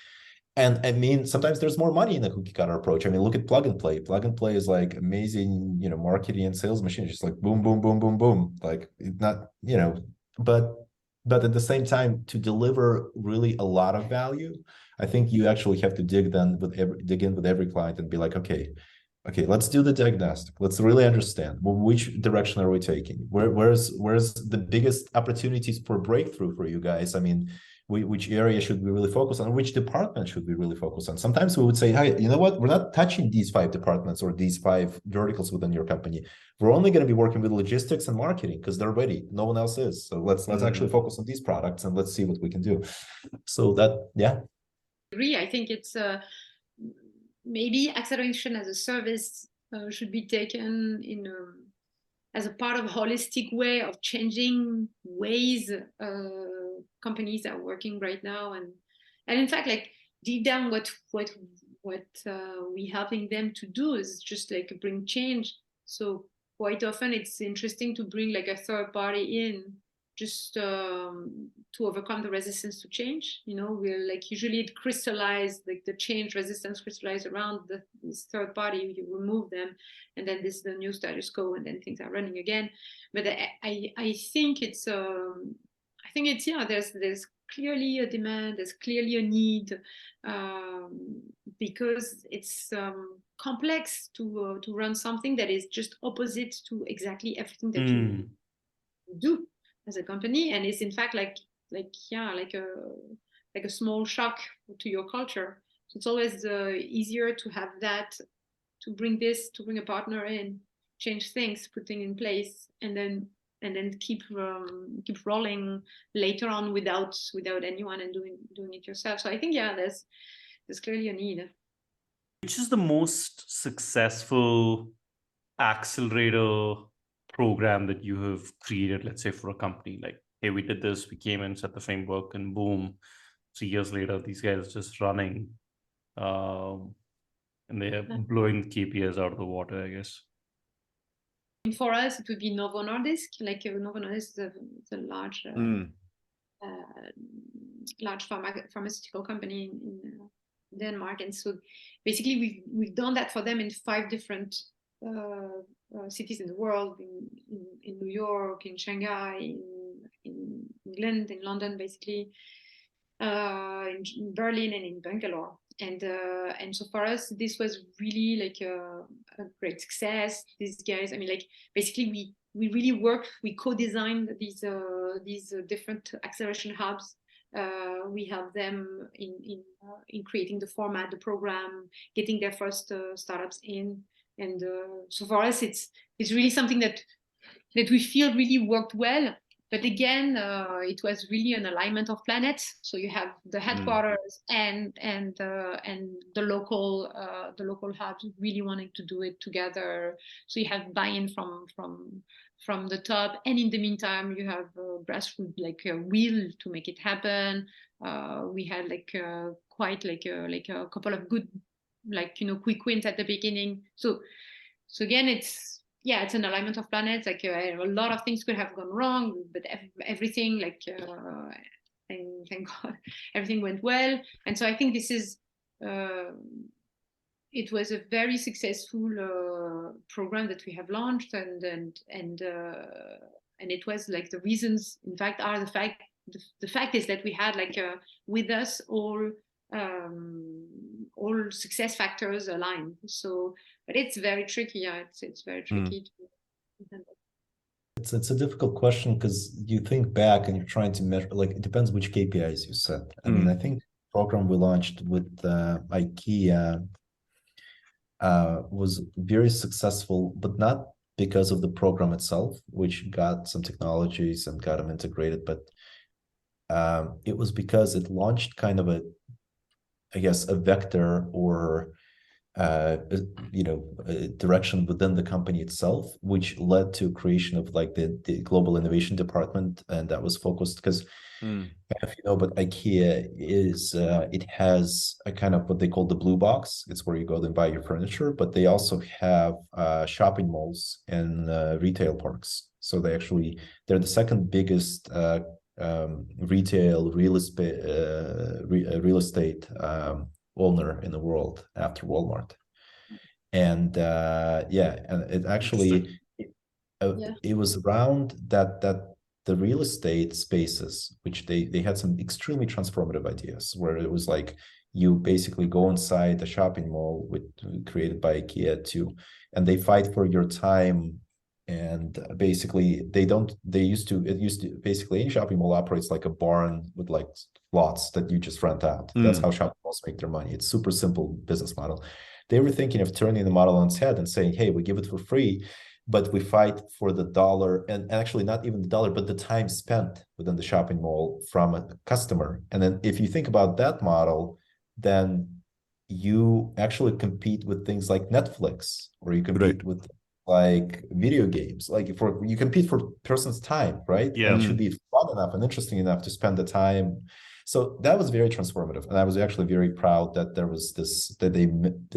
And I mean, sometimes there's more money in a cookie cutter approach. I mean, look at Plug and Play. Plug and Play is like amazing, marketing and sales machine. It's just like boom, boom, boom, boom, boom. Like not, but at the same time, to deliver really a lot of value, I think you actually have to dig in with every client and be like, okay, let's do the diagnostic. Let's really understand, well, which direction are we taking? Where's the biggest opportunities for breakthrough for you guys? I mean, which area should we really focus on? Which department should we really focus on? Sometimes we would say, hey, you know what? We're not touching these 5 departments or these 5 verticals within your company. We're only going to be working with logistics and marketing because they're ready. No one else is. So let's actually focus on these products and let's see what we can do. So that, yeah. I agree. I think it's maybe acceleration as a service should be taken as a part of a holistic way of changing ways companies are working right now, and in fact, like deep down, what we helping them to do is just like bring change. So quite often it's interesting to bring like a third party in just to overcome the resistance to change. We're like, usually it crystallized, like the change resistance crystallized around this third party. You remove them, and then this is the new status quo, and then things are running again. But I think it's there's clearly a demand, there's clearly a need, because it's complex to run something that is just opposite to exactly everything that you do as a company, and it's in fact like like a small shock to your culture. So it's always easier to have that, to bring a partner in, change things, put things in place, and then keep rolling later on without anyone, and doing it yourself. So I think there's clearly a need. Which is the most successful accelerator program that you have created, let's say, for a company? Like, hey, we did this, we came in, set the framework, and boom, 3 years later, these guys are just running, and they're blowing the KPIs out of the water, I guess. For us, it would be Novo Nordisk. Like Novo Nordisk is a large, large pharmaceutical company in Denmark, and so basically we've done that for them in 5 different cities in the world, in New York, in Shanghai, in England, in London, basically, in Berlin, and in Bangalore. And so for us, this was really like a great success. These guys, I mean, like, basically we really worked, we co-designed these different acceleration hubs. We helped them in creating the format, the program, getting their first startups in. And so for us, it's really something that we feel really worked well. But again, it was really an alignment of planets. So you have the headquarters and the local hubs really wanting to do it together. So you have buy-in from the top, and in the meantime, you have grassroots, like a will to make it happen. We had quite a couple of good, quick wins at the beginning. So again, it's an alignment of planets. Like a lot of things could have gone wrong, but everything, and thank God, everything went well. And so I think this is, it was a very successful program that we have launched, and it was like the reasons, in fact, are the fact is that we had with us all success factors aligned. So, but it's very tricky. Yeah, it's very tricky to handle. It's a difficult question, because you think back and you're trying to measure, like, it depends which KPIs you set. I mean, I think the program we launched with IKEA was very successful, but not because of the program itself, which got some technologies and got them integrated, but it was because it launched kind of a vector, or a direction within the company itself, which led to creation of the global innovation department. And that was focused because if you know, but IKEA is it has a kind of what they call the blue box. It's where you go and buy your furniture, but they also have shopping malls and retail parks. So they're the second biggest retail real estate owner in the world after Walmart. And and it actually it was around that the real estate spaces, which they had some extremely transformative ideas, where it was like you basically go inside the shopping mall created by IKEA and they fight for your time. And basically it used to basically, any shopping mall operates like a barn with lots that you just rent out. That's how shopping malls make their money. It's super simple business model. They were thinking of turning the model on its head and saying, hey, we give it for free, but we fight for the dollar, and actually not even the dollar, but the time spent within the shopping mall from a customer. And then if you think about that model, then you actually compete with things like Netflix, or you compete with video games. You compete for person's time, right? Yeah. And it should be fun enough and interesting enough to spend the time. So that was very transformative, and I was actually very proud that there was that they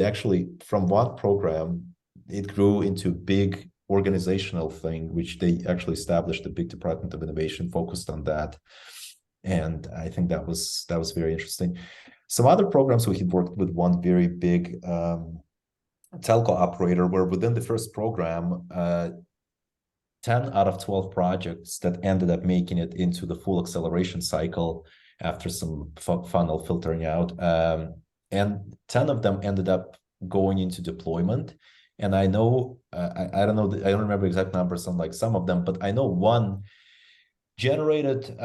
actually, from one program, it grew into a big organizational thing, which they actually established a big department of innovation focused on that. And I think that was very interesting. Some other programs, we had worked with one very big telco operator, where within the first program, 10 out of 12 projects that ended up making it into the full acceleration cycle after some funnel filtering out, and 10 of them ended up going into deployment. And I know I don't remember exact numbers on some of them, but I know one generated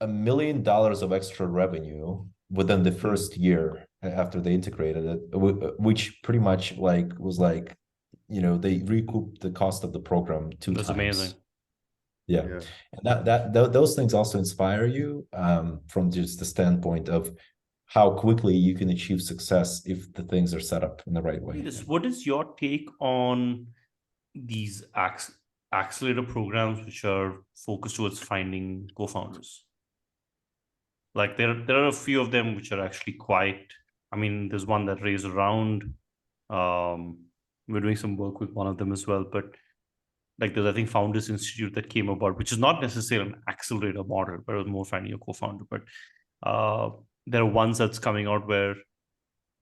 $1 million of extra revenue within the first year after they integrated it, which pretty much like was like, you know, they recouped the cost of the program 2 That's times. amazing. Yeah. And those things also inspire you from just the standpoint of how quickly you can achieve success if the things are set up in the right way. What is your take on these accelerator programs which are focused towards finding co-founders? Like there are a few of them which are actually quite, I mean, there's one that raised around, we're doing some work with one of them as well, but like there's, I think, Founders Institute that came about, which is not necessarily an accelerator model, but it was more finding a co-founder. But there are ones that's coming out where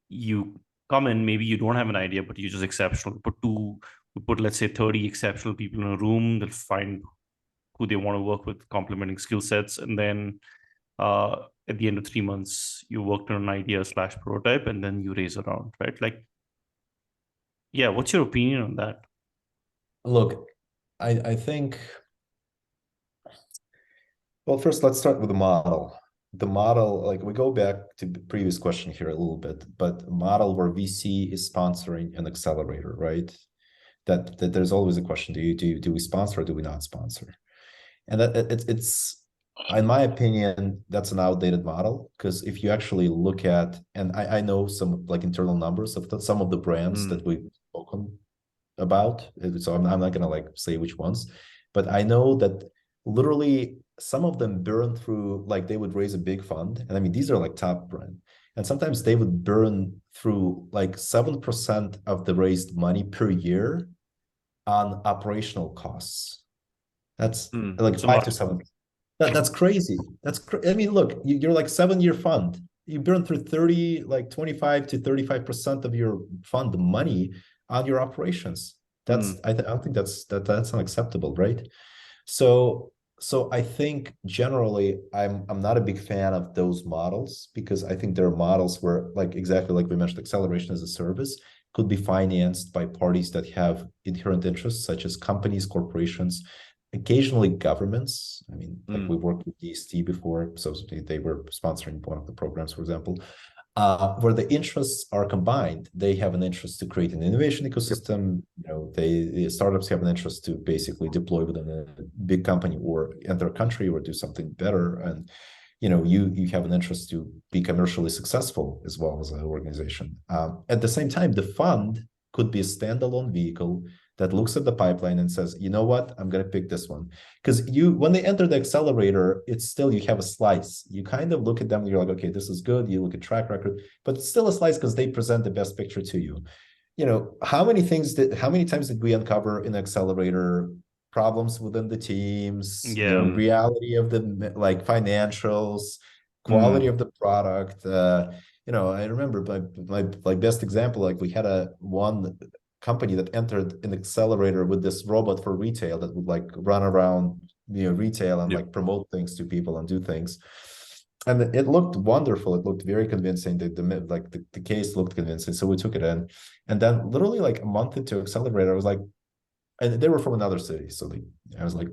you come in, maybe you don't have an idea, but you're just exceptional. Put let's say 30 exceptional people in a room, they'll find who they want to work with, complementing skill sets, and then at the end of 3 months, you worked on an idea / prototype, and then you raise a round, right? Like, yeah, what's your opinion on that? Look, I think, well, first let's start with the model. The model, like we go back to the previous question here a little bit, but model where VC is sponsoring an accelerator, right? That there's always a question: do we sponsor or do we not sponsor? And that it's in my opinion, that's an outdated model, because if you actually look at, and I know some like internal numbers of some of the brands that we've spoken about, so I'm not gonna like say which ones, but I know that literally some of them burn through, like they would raise a big fund, and I mean these are like top brand, and sometimes they would burn through like 7% of the raised money per year on operational costs. That's like 5 to 7. That's crazy. I mean, look, you're like 7-year fund. You burn through 25 to 35% of your fund money on your operations. That's I don't think that's unacceptable, right? So I think generally I'm not a big fan of those models, because I think there are models where, like exactly like we mentioned, Acceleration-as-a-Service could be financed by parties that have inherent interests, such as companies, corporations, occasionally governments. I mean, like we worked with DST before, so they were sponsoring one of the programs, for example, where the interests are combined. They have an interest to create an innovation ecosystem. You know, the startups have an interest to basically deploy within a big company or enter a country or do something better. And you know, you have an interest to be commercially successful as well as an organization. At the same time, the fund could be a standalone vehicle that looks at the pipeline and says, you know what, I'm going to pick this one. Because when they enter the accelerator, it's still, you have a slice. You kind of look at them and you're like, okay, this is good. You look at track record, but it's still a slice because they present the best picture to you. You know, how many times did we uncover in accelerator problems within the teams, you know, reality of the like financials, quality of the product. You know, I remember my like best example, like we had one company that entered an accelerator with this robot for retail that would like run around, you know, retail and like promote things to people and do things. And it looked wonderful. It looked very convincing. The case looked convincing. So we took it in. And then literally like a month into Accelerator, I was like, and they were from another city. So I was like,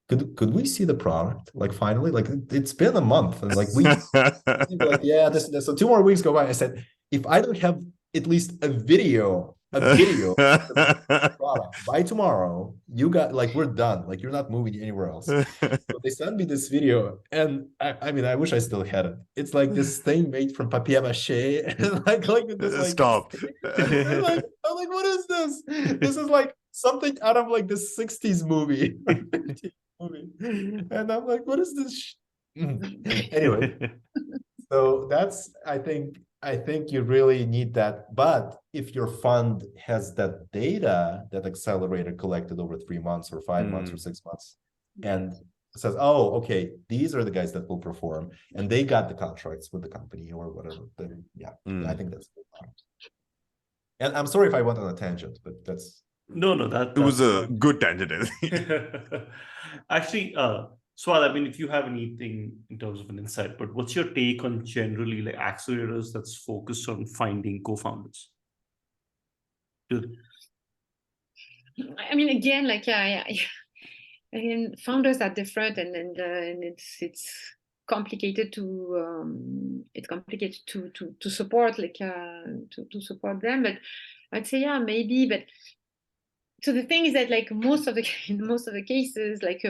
could we see the product? Like finally, like it's been a month. And like we like, yeah, this. So 2 more weeks go by. I said, if I don't have at least a video of the product by tomorrow, you got like, we're done. Like you're not moving anywhere else. So they sent me this video, and I mean, I wish I still had it. It's like this thing made from papier-mâché, and like this like stop. I'm like, what is this? This is like something out of like this 60s movie. And I'm like, what is this? Anyway, so that's, I think you really need that. But if your fund has that data that Accelerator collected over 3 months or 5 months or 6 months, and says, oh, okay, these are the guys that will perform, and they got the contracts with the company or whatever, then yeah, I think that's good. And I'm sorry if I went on a tangent, but that's that was a good tangent. Actually, Souad, I mean, if you have anything in terms of an insight, but what's your take on generally like accelerators that's focused on finding co-founders? I mean, again, like I mean, founders are different, and it's complicated to support, like to support them. But I'd say maybe. But so the thing is that like most of the cases, like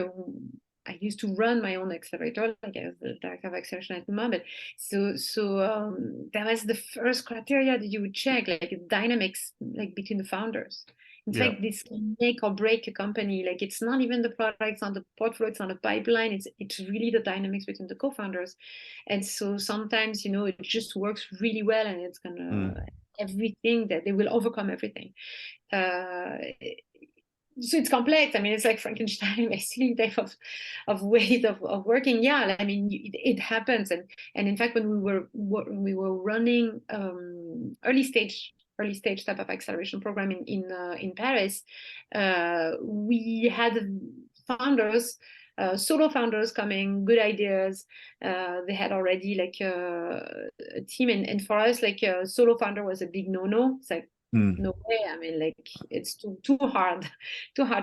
I used to run my own accelerator, like as the director of acceleration at Numa. But so that was the first criteria that you would check, like dynamics, like between the founders. In fact, this can make or break a company. Like it's not even the product, it's not the portfolio, it's not the pipeline. It's really the dynamics between the co-founders. And so sometimes, it just works really well, and it's gonna everything that they will overcome everything. So it's complex. I mean, it's like Frankenstein, basically, type of way of working. Yeah, I mean, it happens, and in fact, when we were running early stage type of acceleration program in Paris, we had founders, solo founders coming, good ideas. They had already like a team, and for us, like a solo founder was a big no. It's like, no way. I mean, like it's too hard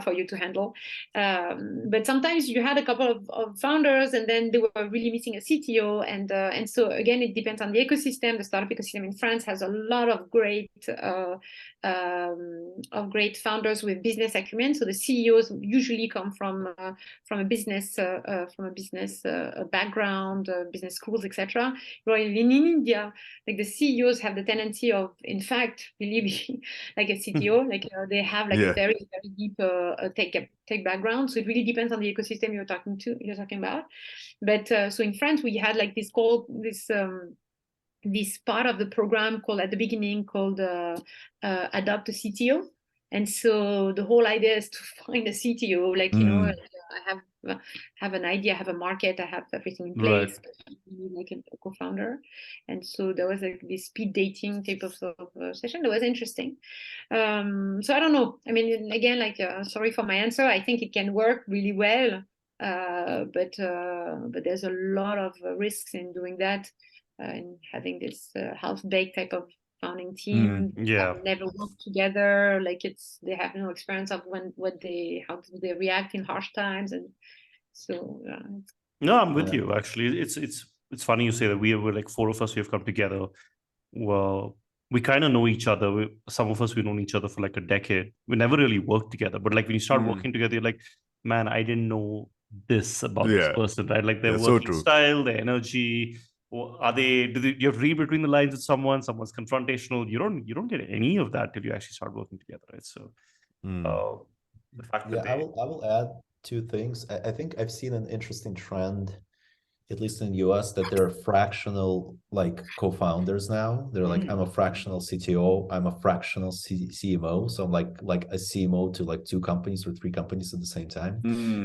for you to handle. But sometimes you had a couple of founders, and then they were really missing a CTO, and so again, it depends on the ecosystem. The startup ecosystem in France has a lot of great founders with business acumen. So the CEOs usually come from a business background, business schools, etc. While in India, like the CEOs have the tendency of, in fact, believe like a CTO, like they have like a very, very deep tech background. So it really depends on the ecosystem you're talking about. But so in France, we had like this part of the program called at the beginning called Adopt a CTO. And so the whole idea is to find a CTO, like, I have an idea, I have a market, I have everything in place, like a co-founder. And so there was like this speed dating type of session that was interesting. So I don't know. I mean, again, like, sorry for my answer. I think it can work really well, but there's a lot of risks in doing that, and having this half-baked type of founding team never work together. Like they have no experience of how do they react in harsh times, and so no, I'm with you. Actually, it's funny you say that we were like four of us. We have come together. Well, we kind of know each other. Some of us we've known each other for like a decade. We never really worked together, but like when you start working together, you're like, man, I didn't know this about this person, right? Like their working style, their energy. Or do you have to read between the lines with someone's confrontational? You don't get any of that till you actually start working together, right? So the fact that I will add two things. I think I've seen an interesting trend, at least in the US, that there are fractional like co-founders now. They're like, I'm a fractional CTO, I'm a fractional CMO. So I'm like a CMO to like 2 companies or 3 companies at the same time.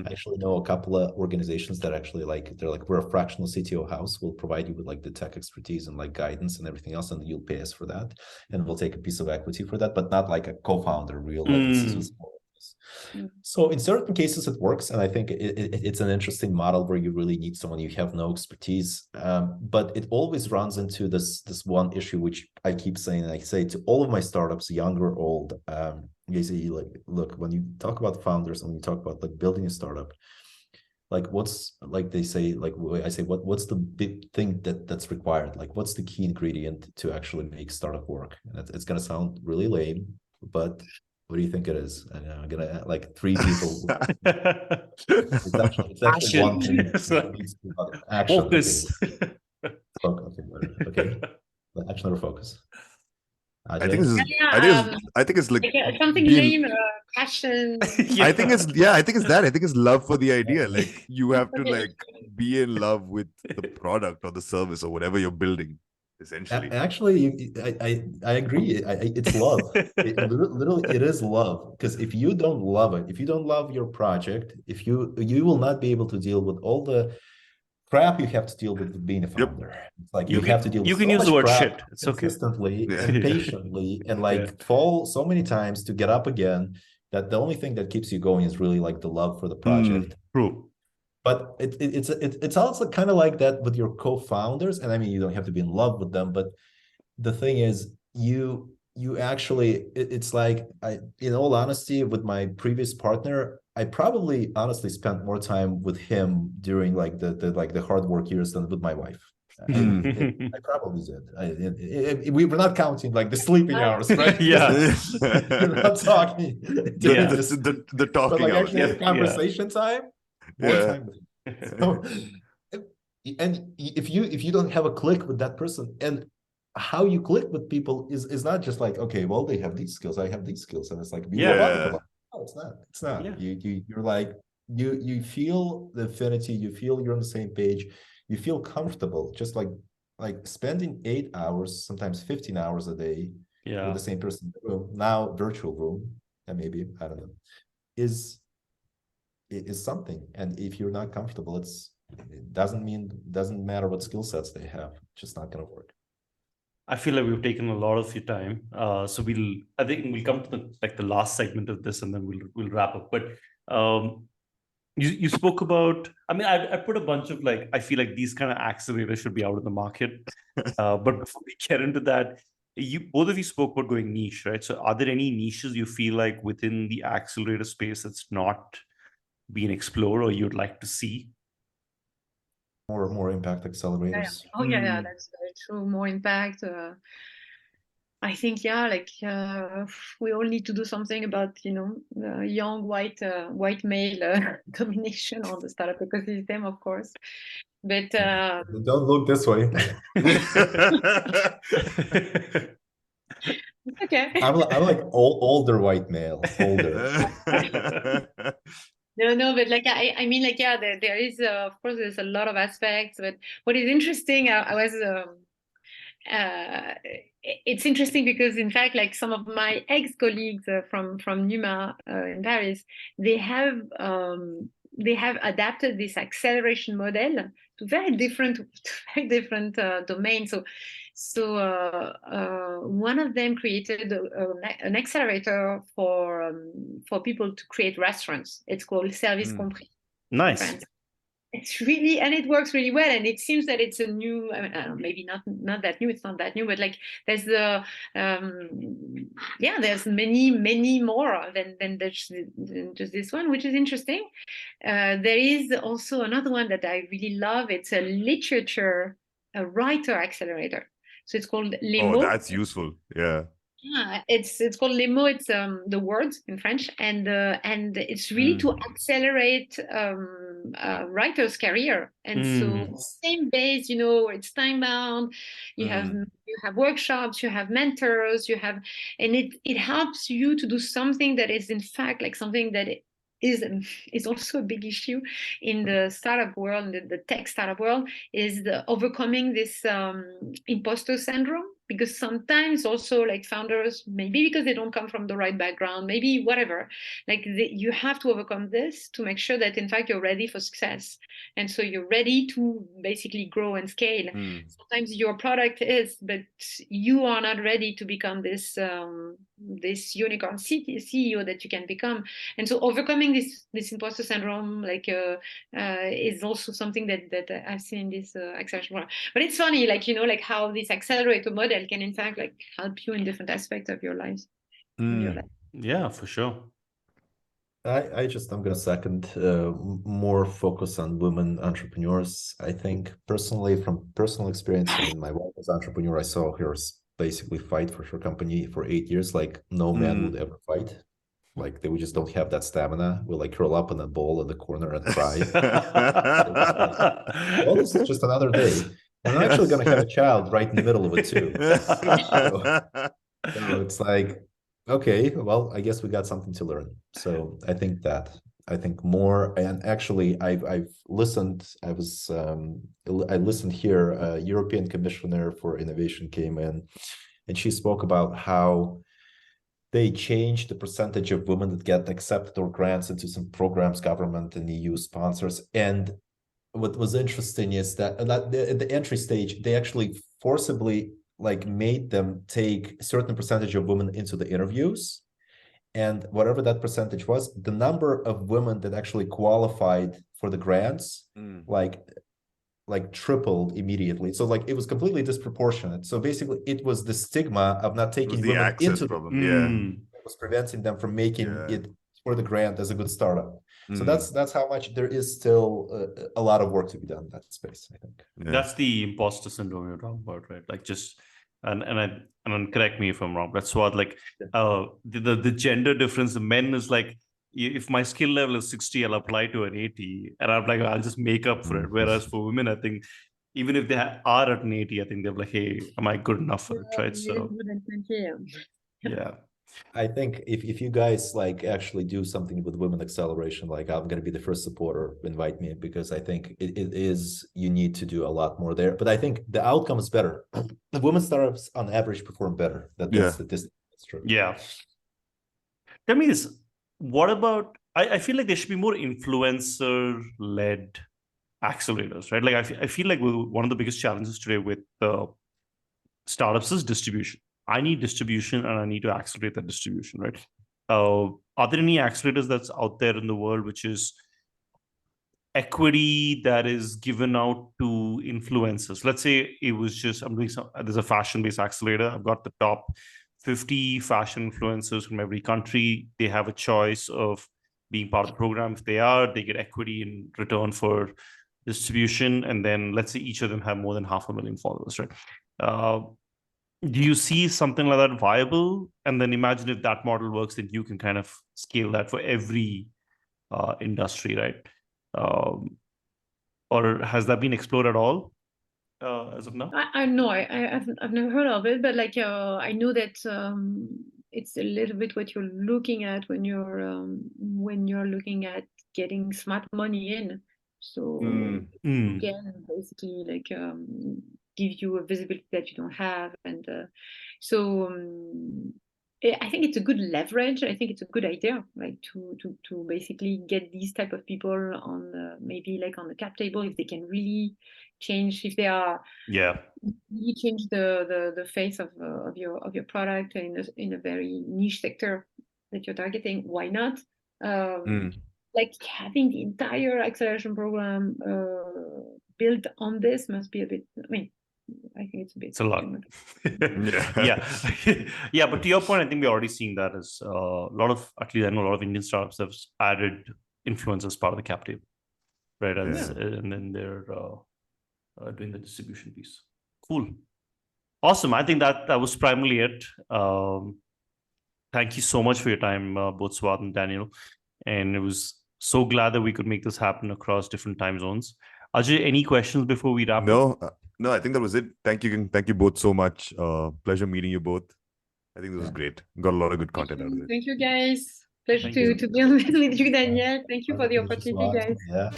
I actually know a couple of organizations that actually like, they're like, we're a fractional CTO house. We'll provide you with like the tech expertise and like guidance and everything else, and you'll pay us for that. And we'll take a piece of equity for that, but not like a co-founder real, like this is So in certain cases it works, and I think it's an interesting model where you really need someone, you have no expertise, but it always runs into this one issue, which I keep saying, and I say to all of my startups, young or old, you say, like, look, when you talk about founders, when you talk about like building a startup, like what's, like they say, like I say, what's the big thing that's required? Like what's the key ingredient to actually make startup work? And it's gonna sound really lame, but what do you think it is? And I'm gonna like 3 people. it's actually one thing. Action. Focus. Okay. Action or focus. I think it's like something lame, passion. I think it's that. I think it's love for the idea. Like you have to like be in love with the product or the service or whatever you're building. Essentially, actually, I agree. It's love. Literally, it is love. Because if you don't love it, if you don't love your project, if you will not be able to deal with all the crap you have to deal with being a founder. It's like you have to deal with you can use the word shit. It's consistently and patiently, and like fall so many times to get up again, that the only thing that keeps you going is really like the love for the project. True. But it's also kind of like that with your co-founders, and I mean, you don't have to be in love with them, but the thing is, you actually, it's like, in all honesty, with my previous partner, I probably honestly spent more time with him during like the hard work years than with my wife. I probably did. We were not counting like the sleeping hours, right? Yeah. We're not talking during this. The talking but like hours. actually the conversation time, more time. So, and if you don't have a click with that person, and how you click with people is not just like, okay, well, they have these skills, I have these skills, and it's like we love other people. No, it's not. It's not. Yeah. You're like you feel the affinity, you feel you're on the same page, you feel comfortable, just like spending 8 hours, sometimes 15 hours a day with the same person in the room, now virtual room, and maybe I don't know, is something. And if you're not comfortable, it doesn't matter what skill sets they have, it's just not going to work. I feel like we've taken a lot of your time. So I think we'll come to the last segment of this, and then we'll wrap up. But you spoke about, I mean, I put a bunch of like, I feel like these kind of accelerators should be out in the market. But before we get into that, both of you spoke about going niche, right? So are there any niches you feel like within the accelerator space that's not being explored or you'd like to see? More impact accelerators. Oh yeah, that's very true. More impact. I think we all need to do something about the young white male domination on the startup ecosystem, of course. But don't look this way. Okay. I'm like older white male, older. No, but like I mean, like there is of course there's a lot of aspects, but what is interesting, it's interesting because in fact, like some of my ex-colleagues from Numa in Paris, they have adapted this acceleration model to very different domains. So one of them created an accelerator for people to create restaurants. It's called Service Compris. Nice. It's really, and it works really well. And it seems that it's a new, maybe not that new. It's not that new, but like there's there's many more than just this one, which is interesting. There is also another one that I really love. It's a writer accelerator. So it's called Les Mots. Oh, that's useful. Yeah. Yeah, it's called Les Mots. It's the words in French, and it's really to accelerate a writer's career. And so same base, it's time bound. You have workshops, you have mentors, and it helps you to do something that is in fact like something that is also a big issue in the startup world, the tech startup world, is the overcoming this imposter syndrome. Because sometimes also like founders, maybe because they don't come from the right background, maybe whatever, you have to overcome this to make sure that in fact you're ready for success. And so you're ready to basically grow and scale. Sometimes your product is, but you are not ready to become this unicorn CEO that you can become. And so overcoming this imposter syndrome is also something that I've seen in this acceleration world. But it's funny, like how this accelerator model can in fact like help you in different aspects of your life. Yeah, for sure. I'm gonna second more focus on women entrepreneurs. I think personally, from personal experience, I mean, my wife was an entrepreneur. I saw her basically fight for her company for 8 years, like no man would ever fight. Like they just don't have that stamina. We'll like curl up in a ball in the corner and cry. Well, this is just another day. And I'm actually going to have a child right in the middle of it too. So it's like, okay, well, I guess we got something to learn. So I think more, and actually I've listened. I listened here. A European Commissioner for Innovation came in, and she spoke about how they changed the percentage of women that get accepted or grants into some programs government and EU sponsors. And what was interesting is that at the entry stage, they actually forcibly like made them take a certain percentage of women into the interviews. And whatever that percentage was, the number of women that actually qualified for the grants, like tripled immediately. So like it was completely disproportionate. So basically it was the stigma of not taking women into problem. Yeah. was preventing them from making it for the grant as a good startup. So that's how much there is still a lot of work to be done in that space, I think. Yeah. That's the imposter syndrome you're talking about, right? Like just and correct me if I'm wrong. That's what like the gender difference. The men is like, if my skill level is 60, I'll apply to an 80, and I'm like, I'll just make up for it. Whereas for women, I think even if they are at an 80, I think they're like, hey, am I good enough for it, right? So yeah. I think if you guys like actually do something with women acceleration, like I'm going to be the first supporter, invite me, because I think it is, you need to do a lot more there. But I think the outcome is better. The women startups on average perform better. That's statistic. That's true. Yeah. Tell me this, what about, I feel like there should be more influencer-led accelerators, right? Like I feel like one of the biggest challenges today with startups is distribution. I need distribution and I need to accelerate that distribution, right? Are there any accelerators that's out there in the world which is equity that is given out to influencers? Let's say it was just, there's a fashion-based accelerator. I've got the top 50 fashion influencers from every country. They have a choice of being part of the program. If they are, they get equity in return for distribution. And then let's say each of them have more than 500,000 followers, right? Do you see something like that viable? And then imagine if that model works, then you can kind of scale that for every industry, right? Or has that been explored at all as of now? I know I've never heard of it, but like I know that it's a little bit what you're looking at when you're looking at getting smart money in. So again, basically like give you a visibility that you don't have, and I think it's a good leverage. I think it's a good idea, like to basically get these type of people on maybe like on the cap table, if they can really change, if they are really change the face of your product in a very niche sector that you're targeting. Why not? Like having the entire acceleration program built on this must be a bit, I mean, I think it's a bit. It's a lot. Yeah. But to your point, I think we're already seeing that as a lot of, at least I know a lot of Indian startups have added influence as part of the cap table, right? And then they're doing the distribution piece. Cool. Awesome. I think that was primarily it. Thank you so much for your time, both Souad and Daniel. And it was so glad that we could make this happen across different time zones. Ajay, any questions before we wrap up? No, I think that was it. Thank you both so much. Pleasure meeting you both. I think this was great. Got a lot of good content out of it. Thank you, guys. Pleasure to be on with you, Daniel. Thank you for the opportunity, guys. Yeah.